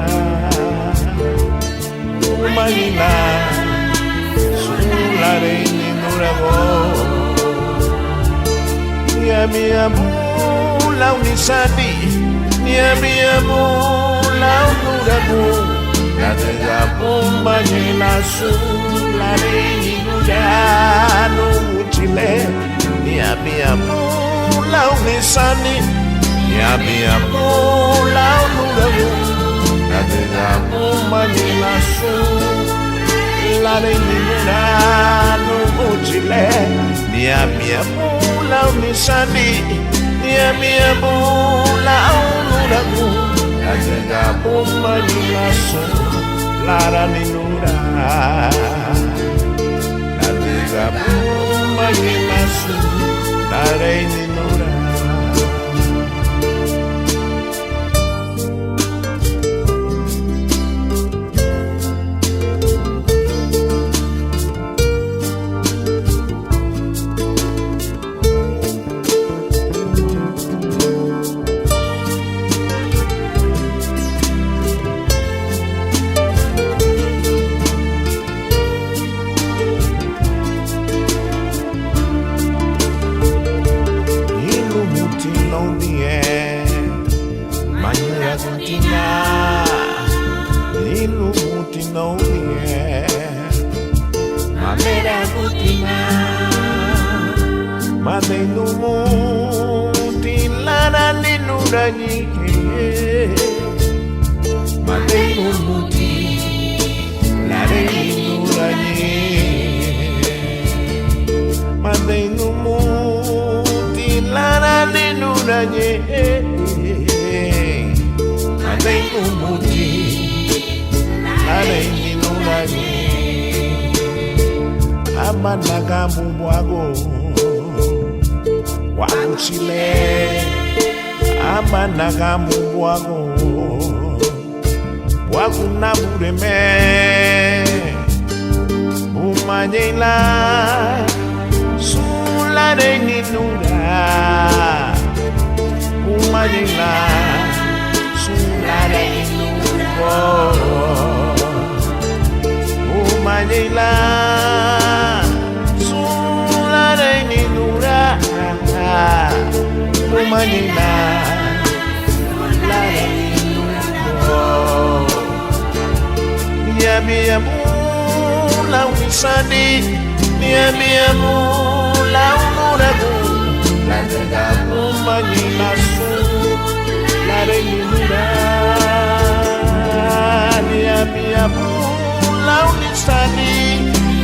Umanyela Sulare ninura go Niami amu la unisani Niami amu la unuragu La tega Umanyela Sulare ninura No uchile Niami amu la unisani Niami amu la unuragu La tega Umanyela Sulare ninura No uchile Niami amu la unisani Niami amu la unuragu La tega Umanyela Sulare ninura La tega Umanyela Sulare ninura Madenu muti Lara ninuranye Madenu muti Lara ninuranye Madenu muti Lara ninuranye Madenu muti Lara ninuranye Amanaga mubwago Wakuchile Amanaga mubwago Wakunamureme Umanyela Sulare ninura Umanyela Sulare ninura Umanyela Sulare ninura Umanyela Sulare ninura Niami amu la unisani Niami amu la unuragu La tega Umanyela Sulare ninura Niami amu la unisani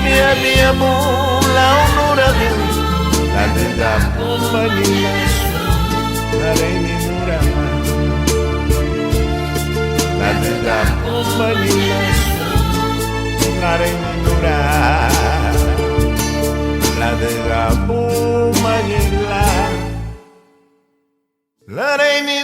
Niami amu la unuragu La tega Umanyela Sulare ninura La tega Umanyela Sulare ninura La tega Umanyela La reina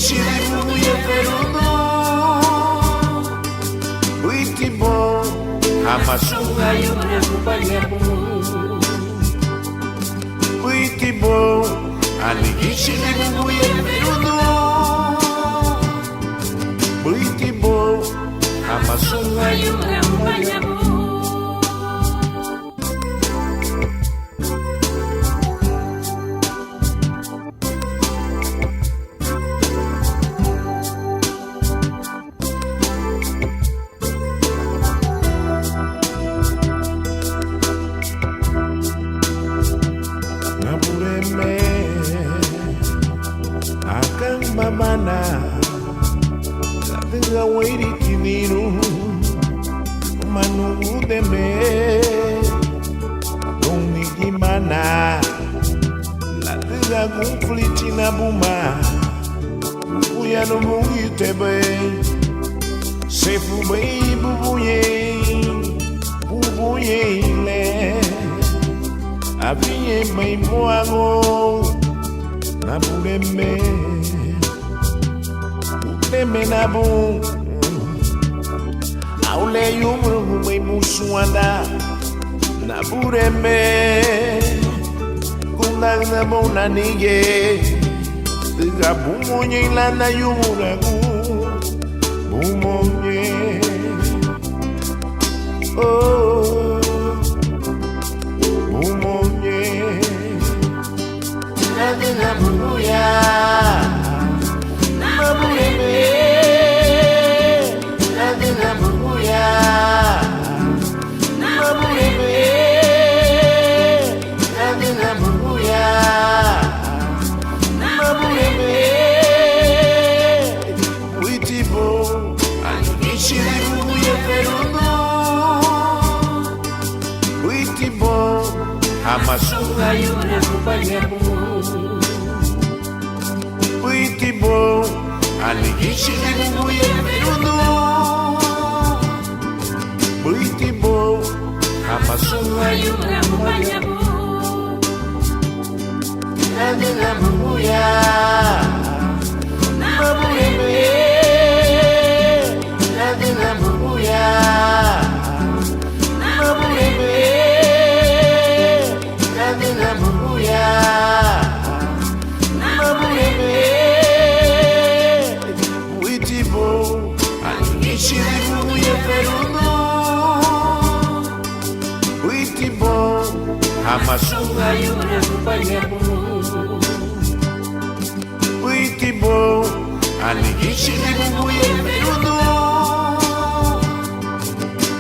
Anigishiribu yeferuno Uitibo Amasunga Yura kupanyabu Uitibo Anigishiribu yeferuno Uitibo Amasunga Yura kupanyabu Mamana Latinga wairi kiniru Manu deme Dongi gimana Latinga confliti na buma Bubuya no mungi tebe Sefu bei bubuye ile Avinye mei moago Na bureme Menabu Aule yumru mei musuanda Na bureme Kundang na bona nige Tiga bumonye lana yumuragu Bumonye Oh Bumonye Tiga bumuya Amasunga Yura kupanyabu Uitibo Anigishiribu yeferuno Uitibo Amasunga Yura kupanyabu Nadina bubuya Mabureme Nadina bubuya Mabureme Nadina bubuya Mabureme Uitibo Anigishiribu yeferuno Uitibo Amasunga Yura kupanyabu Uitibo Anigishiribu yeferuno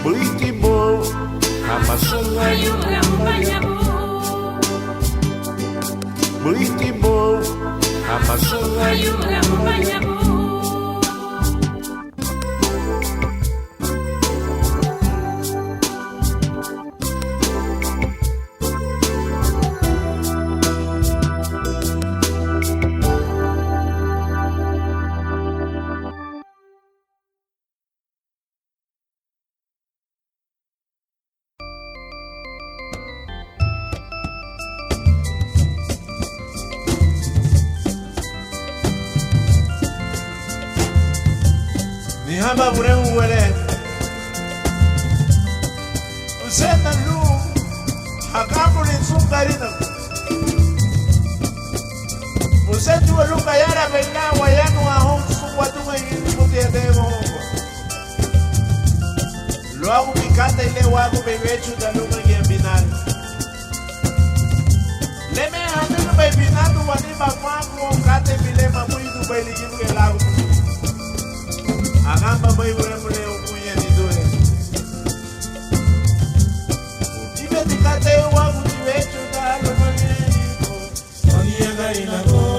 Uitibo Amasunga Yura kupanyabu Uitibo Amasunga Yura kupanyabu Hamba buremu wele Usenda lu Hakamu ni nsungarina Usetu wa luka yara vena Wayanu wa honsu Watunga yini kuti ya demo Luagu mikata ile wagu bebechu Dalunga yembinari Leme hanunu bebinatu Waniba kwangu Kate bilema Mwidu baili jimu lagu Agamba bai mule ukuye nidore Ujibe tikate wangu jiwechu Dalo manyeniko Wagiega inago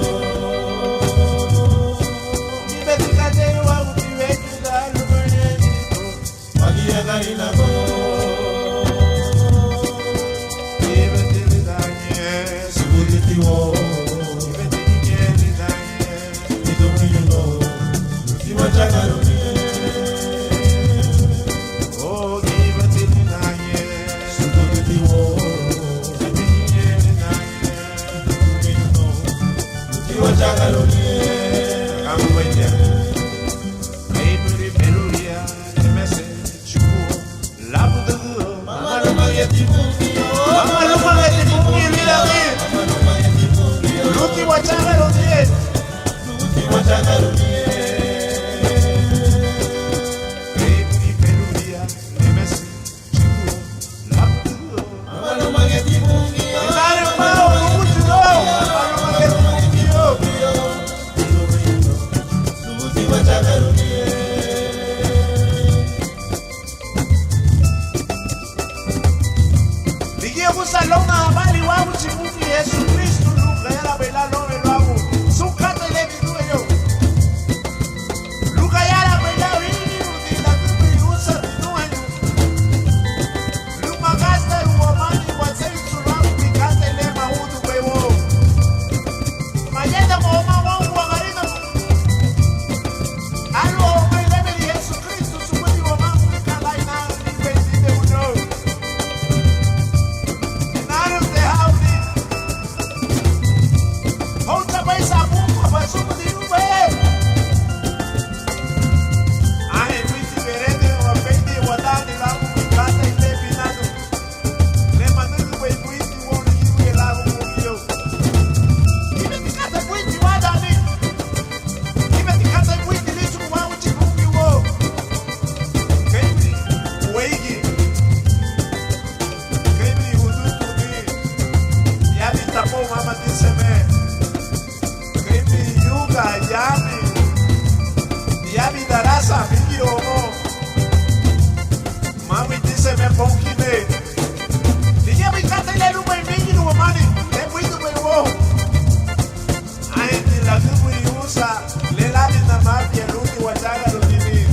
Ujibe tikate wangu jiwechu Dalo manyeniko Wagiega inago Ujibe tilidanye Subuditiwo Ujibe tilidanye Nidongi yuno Ujibe chakaruni Oh, give it to me, pesa, mi no. Mami dice me ponquine. Dije mi casa y le lupa y mi no mani. Le puedo me wo. Ay, ni la que muy usa. Le la de na más y el último ataga lo tiene.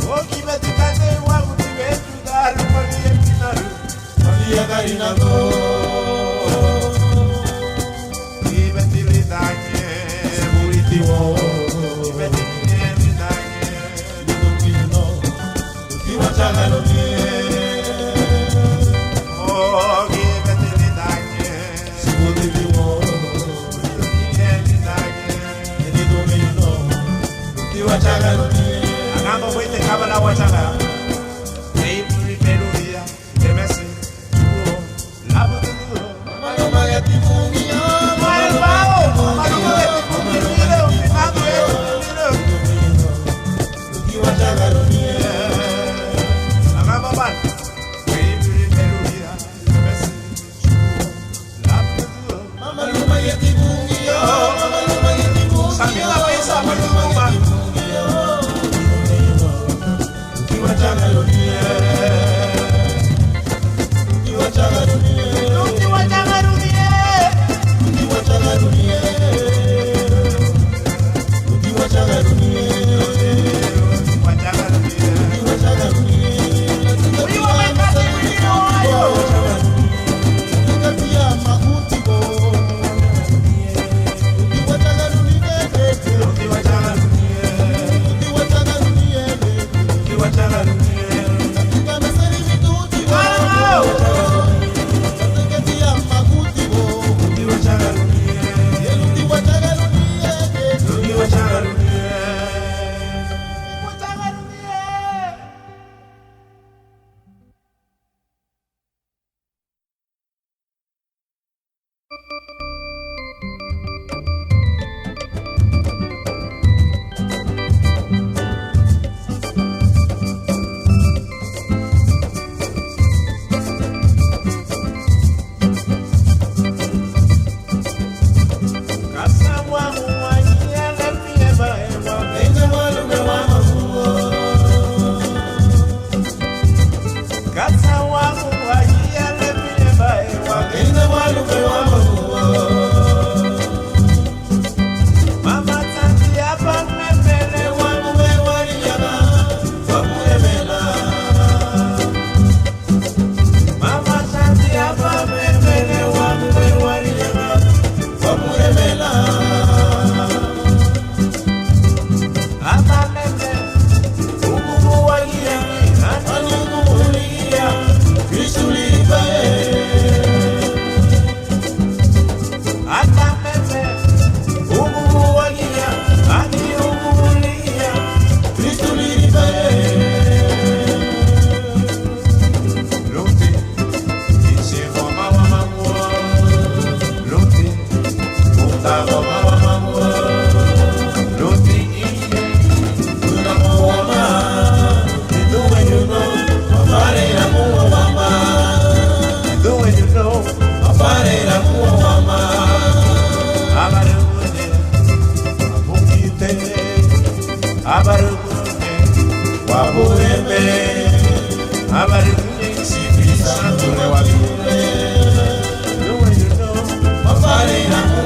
O que me ticate wa uti me ayudar lo mani el final. Mani ya carina go.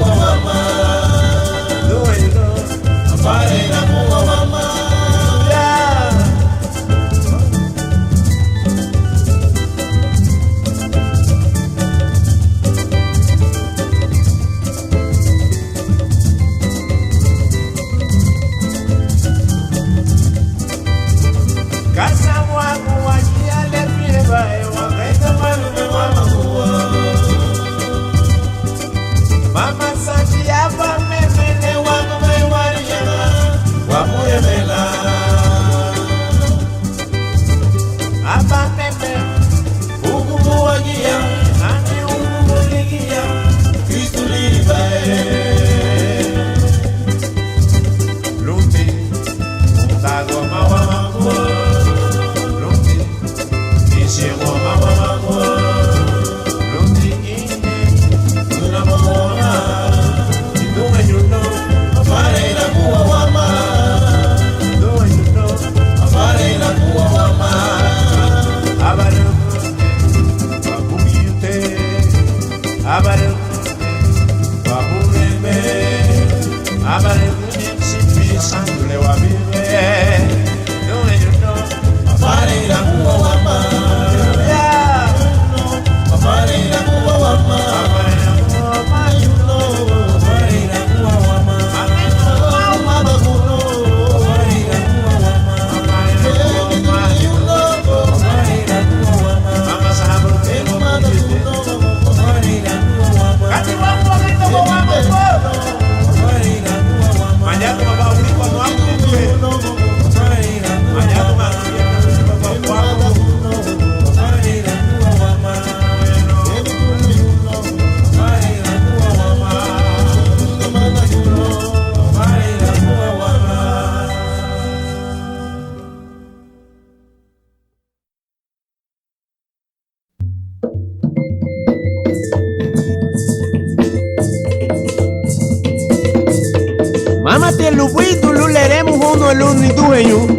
Mama Mama te lupuitu luleremos uno el uno y tu veñu.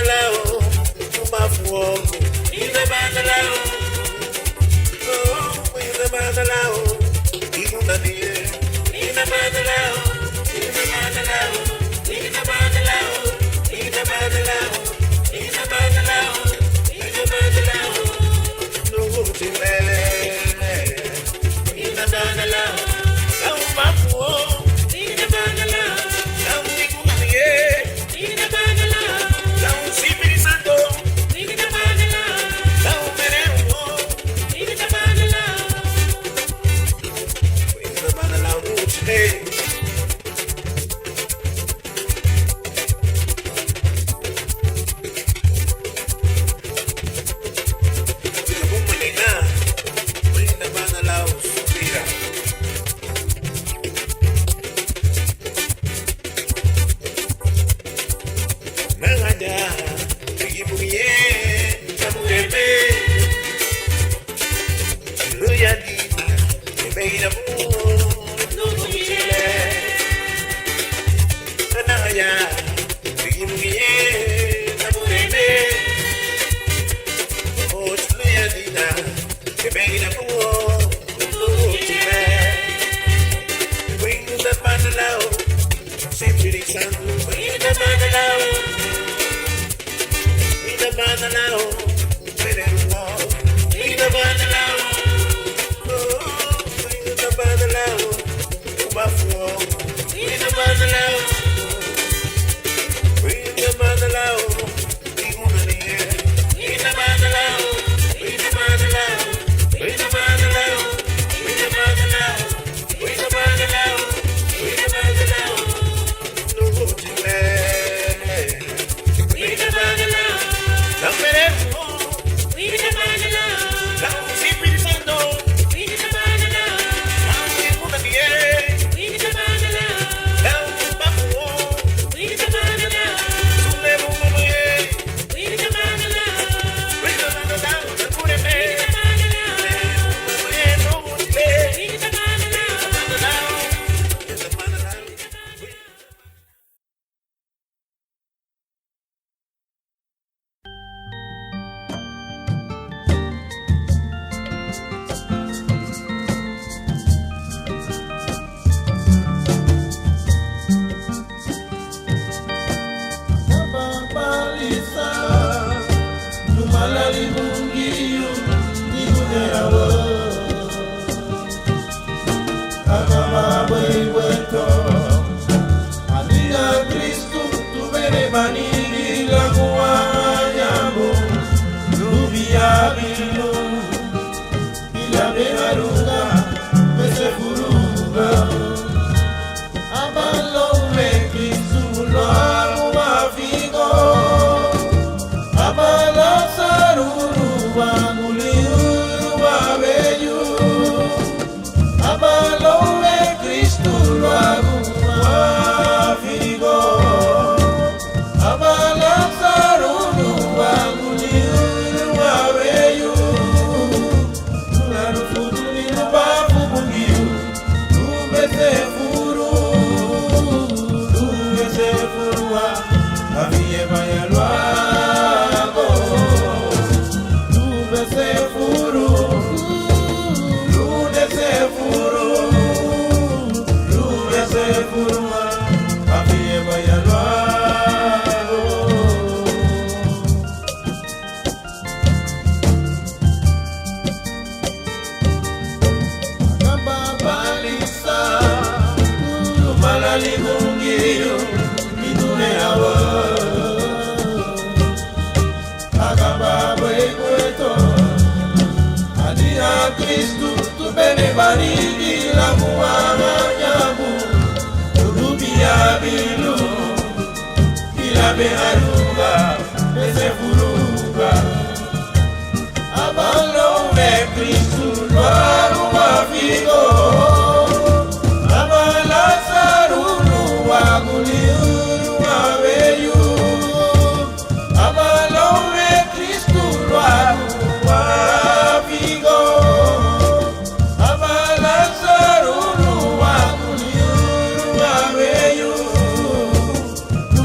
bandalao, uma fogo, ina bandalao, oh, ina bandalao, ina nie, ina bandalao, ina bandalao, ina bandalao, ina bandalao, ina bandalao, ina bandalao, no chile, ina bandalao, uma fogo, ina bandalao, ina nie. Hey.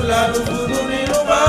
Lula,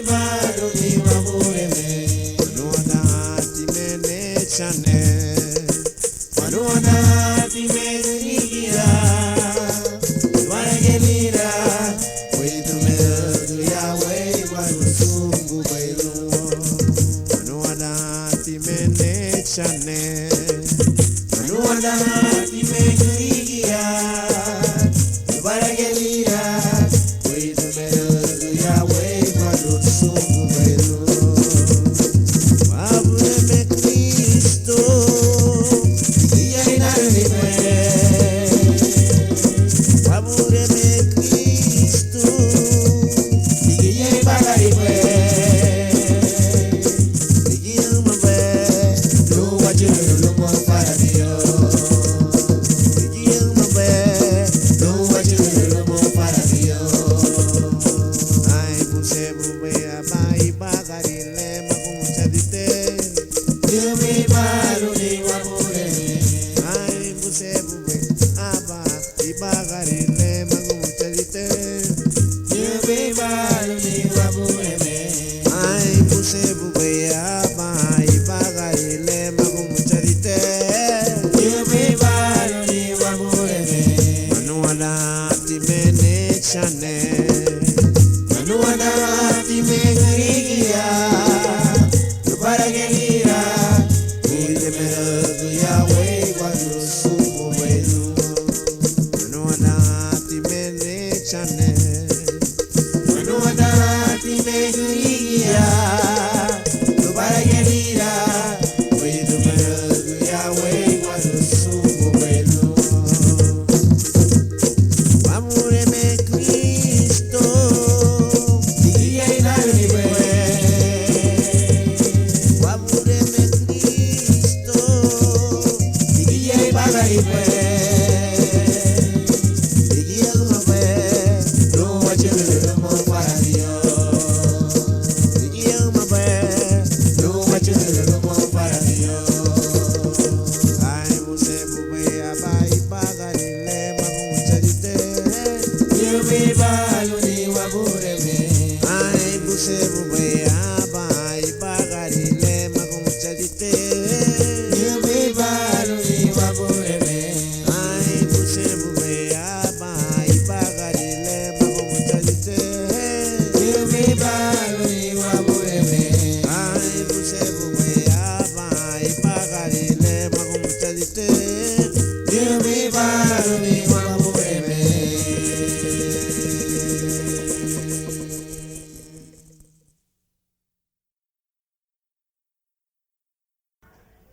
balo ni wabureme. Manuana timene chane. Manuana timene nigia. Waragelira. Wetu medu ya wei warusungu bailu. Manuana timene chane. Manuana timene nigia. Waragelira. Wetu medu ya wei warusungu bailu. Wabureme Cristo.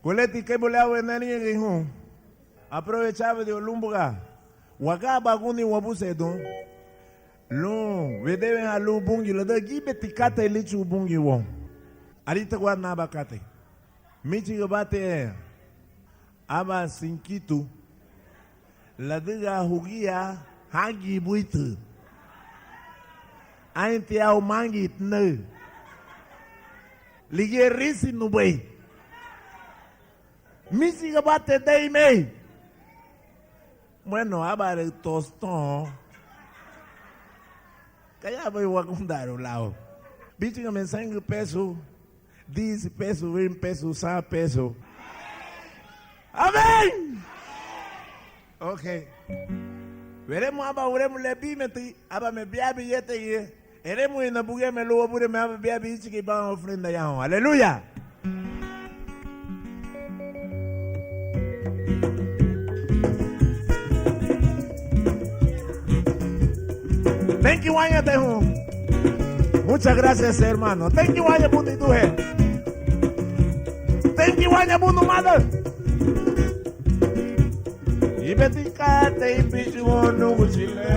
Koleti kebulao enani ngihu. Aprovechava de olumbuga. Wagaba guni wabuse don. Lo, vedeven alu bungi lo de gibe tikata ilichu bungi won. Arita kwa naba kate. Michi gabate aba sinkitu. La diga hugia hagi buitu. Ainti au mangit ne. Ligerisi nubei. Misi gabate deime. Bueno, abare tostón. Kaya voy a contar un lado. Bicho que me enseña peso, 10 pesos, 20 pesos, 100 pesos. Amén. Ok. Veremos aba uremos le bimeti, aba me bia billete ye. Eremos ina bugue me lo bure me aba bia bicho que va a ofrenda ya. Aleluya. Thank you, Wanya Tehu. Muchas gracias, hermano. Thank you, Wanya Bundu Duje. Thank you, Wanya Bundu Mother. Ibetikate ipichu nuguchile.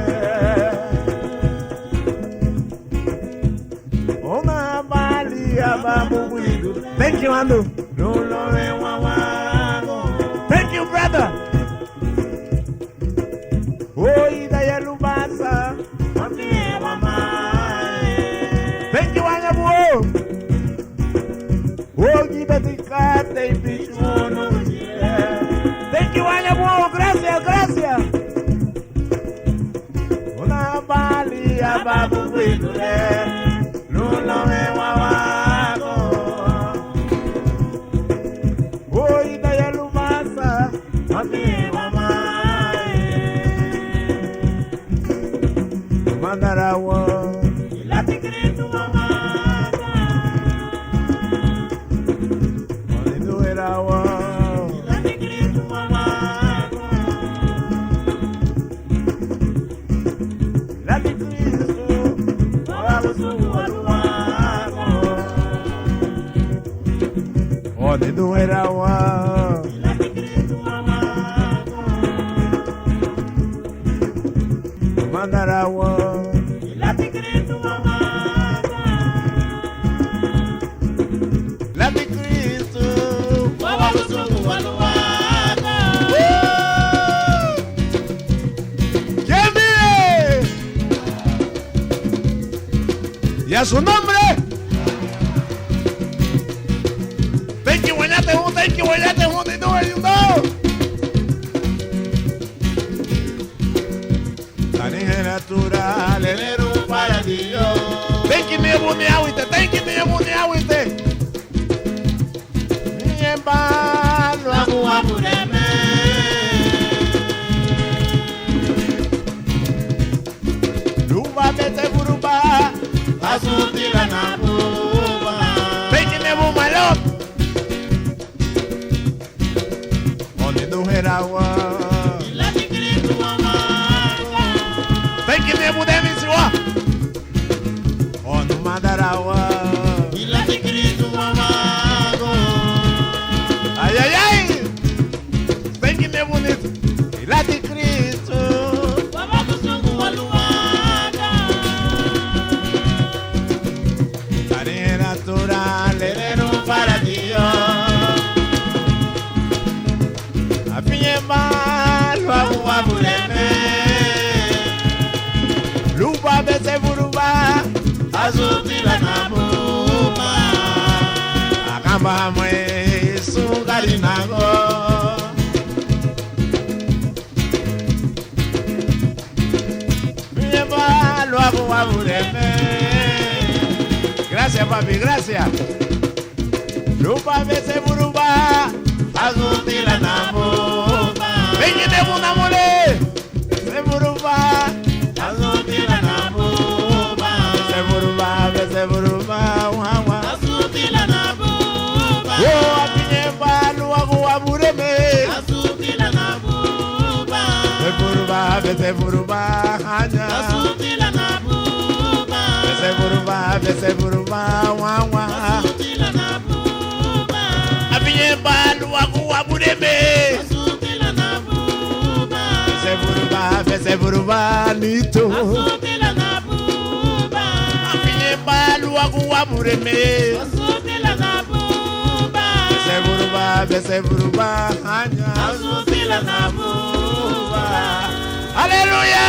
Ona bali abamu widu. Thank you, Andu. Thank you, brother. Oi da yalubasa. Thank you, Angabu. Ogi betikate ipichuno. Thank you, Angabu. Gracias, gracias. Una bali ababu widule. Lula me Onde do era wa. Mandara wa. Lati Cristo. Y a su nombre. Thank you, thank you, Tan natural, el un para Dios. Thank you, thank you, mi embalo, aguapureme. Luba, vete, buruba. Azutila na buba. Thank you, my love. Onde do herawa. Lati Cristo amado. Thank you, Demisiwa. Onde mandarawa. Lati Cristo amado. Ay, ay, ay. Thank you, bonito. Lati Cristo. Vamos a lugar. Natural, era un para Dios. A pinye malo, agua bureme. Luba bese buruba, azutila na buba. Akamba mwe sugari nago. Pinye malo, agua bureme. Gracias, papi, gracias. Lupa bese buruba, azutila na buba. Venga de una mole, se buruba, azutila na buba. Bese buruba, wawa, azutila na buba. Oh, apinye balu agua bureme, azutila na buba. Bese buruba, hanya, azutila na buba. Bese buruba, wawa. Azutila na buba. Apinye balu agua bureme. Azutila na buba. Bese buruba, nito. Azutila na buba. Apinye balu agua bureme. Azutila na buba. Bese buruba, hanya. Azutila na buba. Aleluya.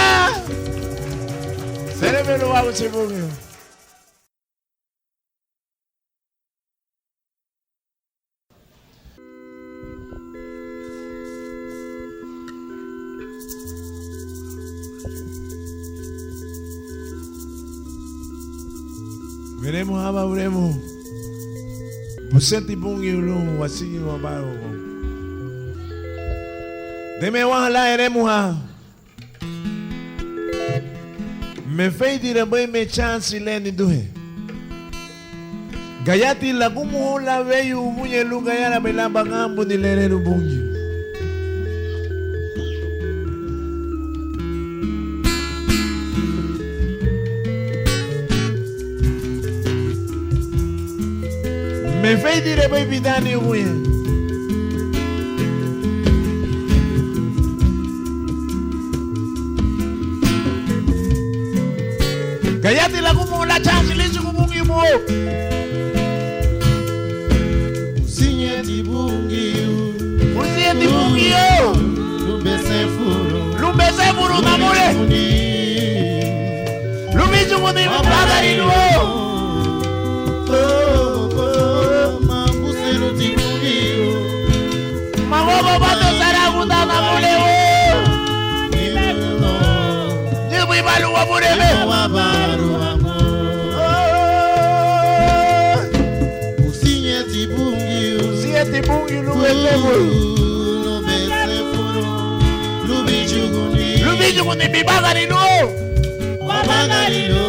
Sereme lo wa uchibungu. Veremos haba uremo. Busenti bungi ulum wasigi wabaro. Deme wahala eremu ha. Me fei dire boy me chance leni duhe. Gayati la gumu la veyu bunye lunga yara belamba ngambu ni lereru bungi. Me fei dire baby dani uye. Gayati la gumu la chance lezi kubungi mo. Usinye tibungi yo. Lubese furu namule. Lubichu kuni mbagari no. Magogo bato saraguta namule wo. Jibu ibalu wabureme. Usinye tibungi lubese furu. Lubichu kuni mbagari no. Wabagari no.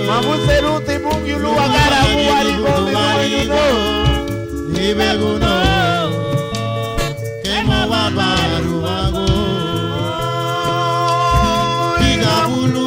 Mabuseru tibungi luagara buari bomi no. Ibeguno kemo babaru wago. Igabulu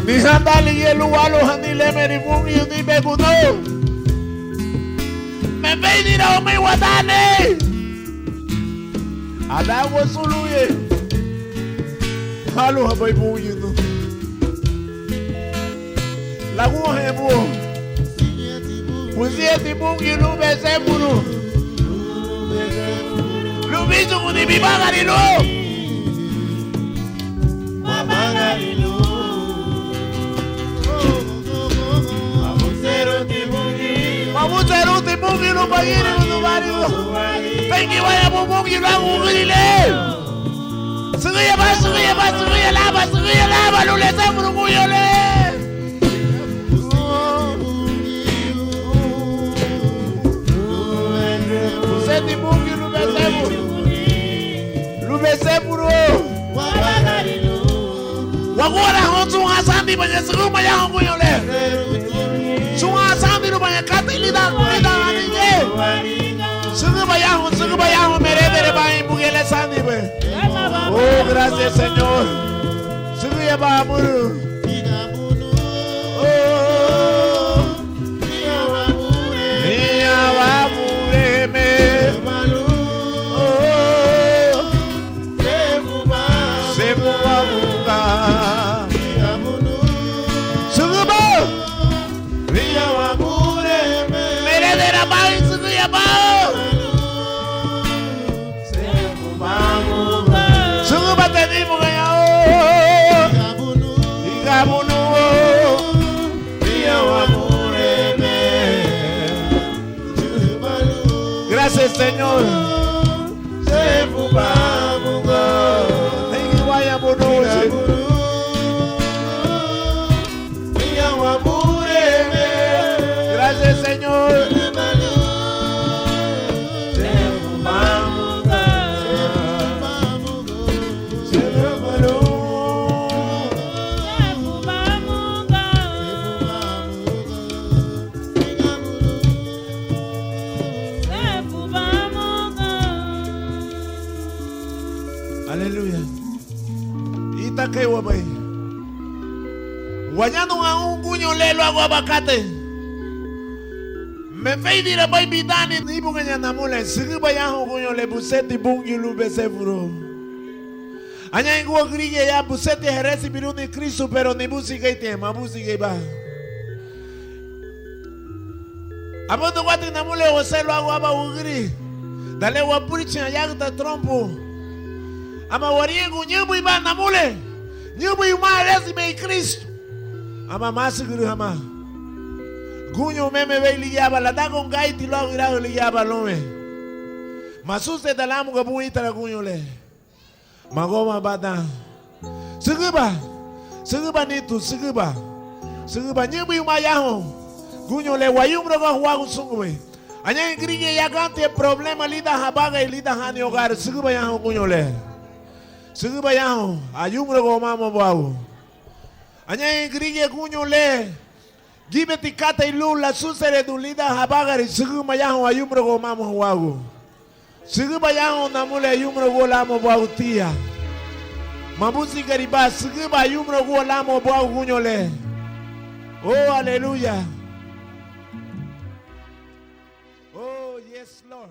Ni handali yelu walo hanile meri mungi ni beguno. Me veni na ome wadane. Ada wasuluye. Halo habai mungi no. Lagu hebo. Muzieti mungi lube semuru. Lubizu kuni bibagari lo. Mamuzeruti mungi lo bagiri lo marido. Pengi vaya mungi lo angulile. Suya lava lo le semuru muyole. Senti mungi lo beseburu. Wagora honzu asandi banya suguma ya muyole. Sunga sandi lo banya katilida aninge. Suguma ya ho mere banya bugele sandi be. Oh, gracias Señor. Suguya ba muru. Gracias Señor. Gracias Señor. Aleluya. Ita que wabai. Guayando a un cuño lelo agua abacate. Me fei dire bai bidani ni bunganya namule. Sigi bayaho cuño le buseti bungi lube sevuro. Anya ingua grige ya buseti heresi biruni Cristo pero ni busika itema busika ba. Abondo wati namule oselo agua ba ugri. Dale wapurichi ayagta trompo. Ama wariengu nyubu iba namule. Nyubu ima resi bei Cristo. Ama masiguru ama. Gunyo meme ve ligaba la dago ngaiti lo irago ligaba lome. Masuse dalamu gabu itara gunyo le. Magoma bada. Seguba nitu seguba. Seguba nyubu ima yaho. Gunyo le wayumro ga huagu sungwe. Anya ingringe ya gante problema lida habaga lida hani hogar seguba yaho gunyo le. Seguba yaho ayumro go mama babu. Anya ingringe gunyo le. Gibeti kata ilula susere dulida habagari seguba yaho ayumro go mama wagu. Seguba yaho namule ayumro go lamo babu tia. Mabuzi gariba seguba ayumro go lamo babu gunyo le. Oh hallelujah. Oh yes Lord.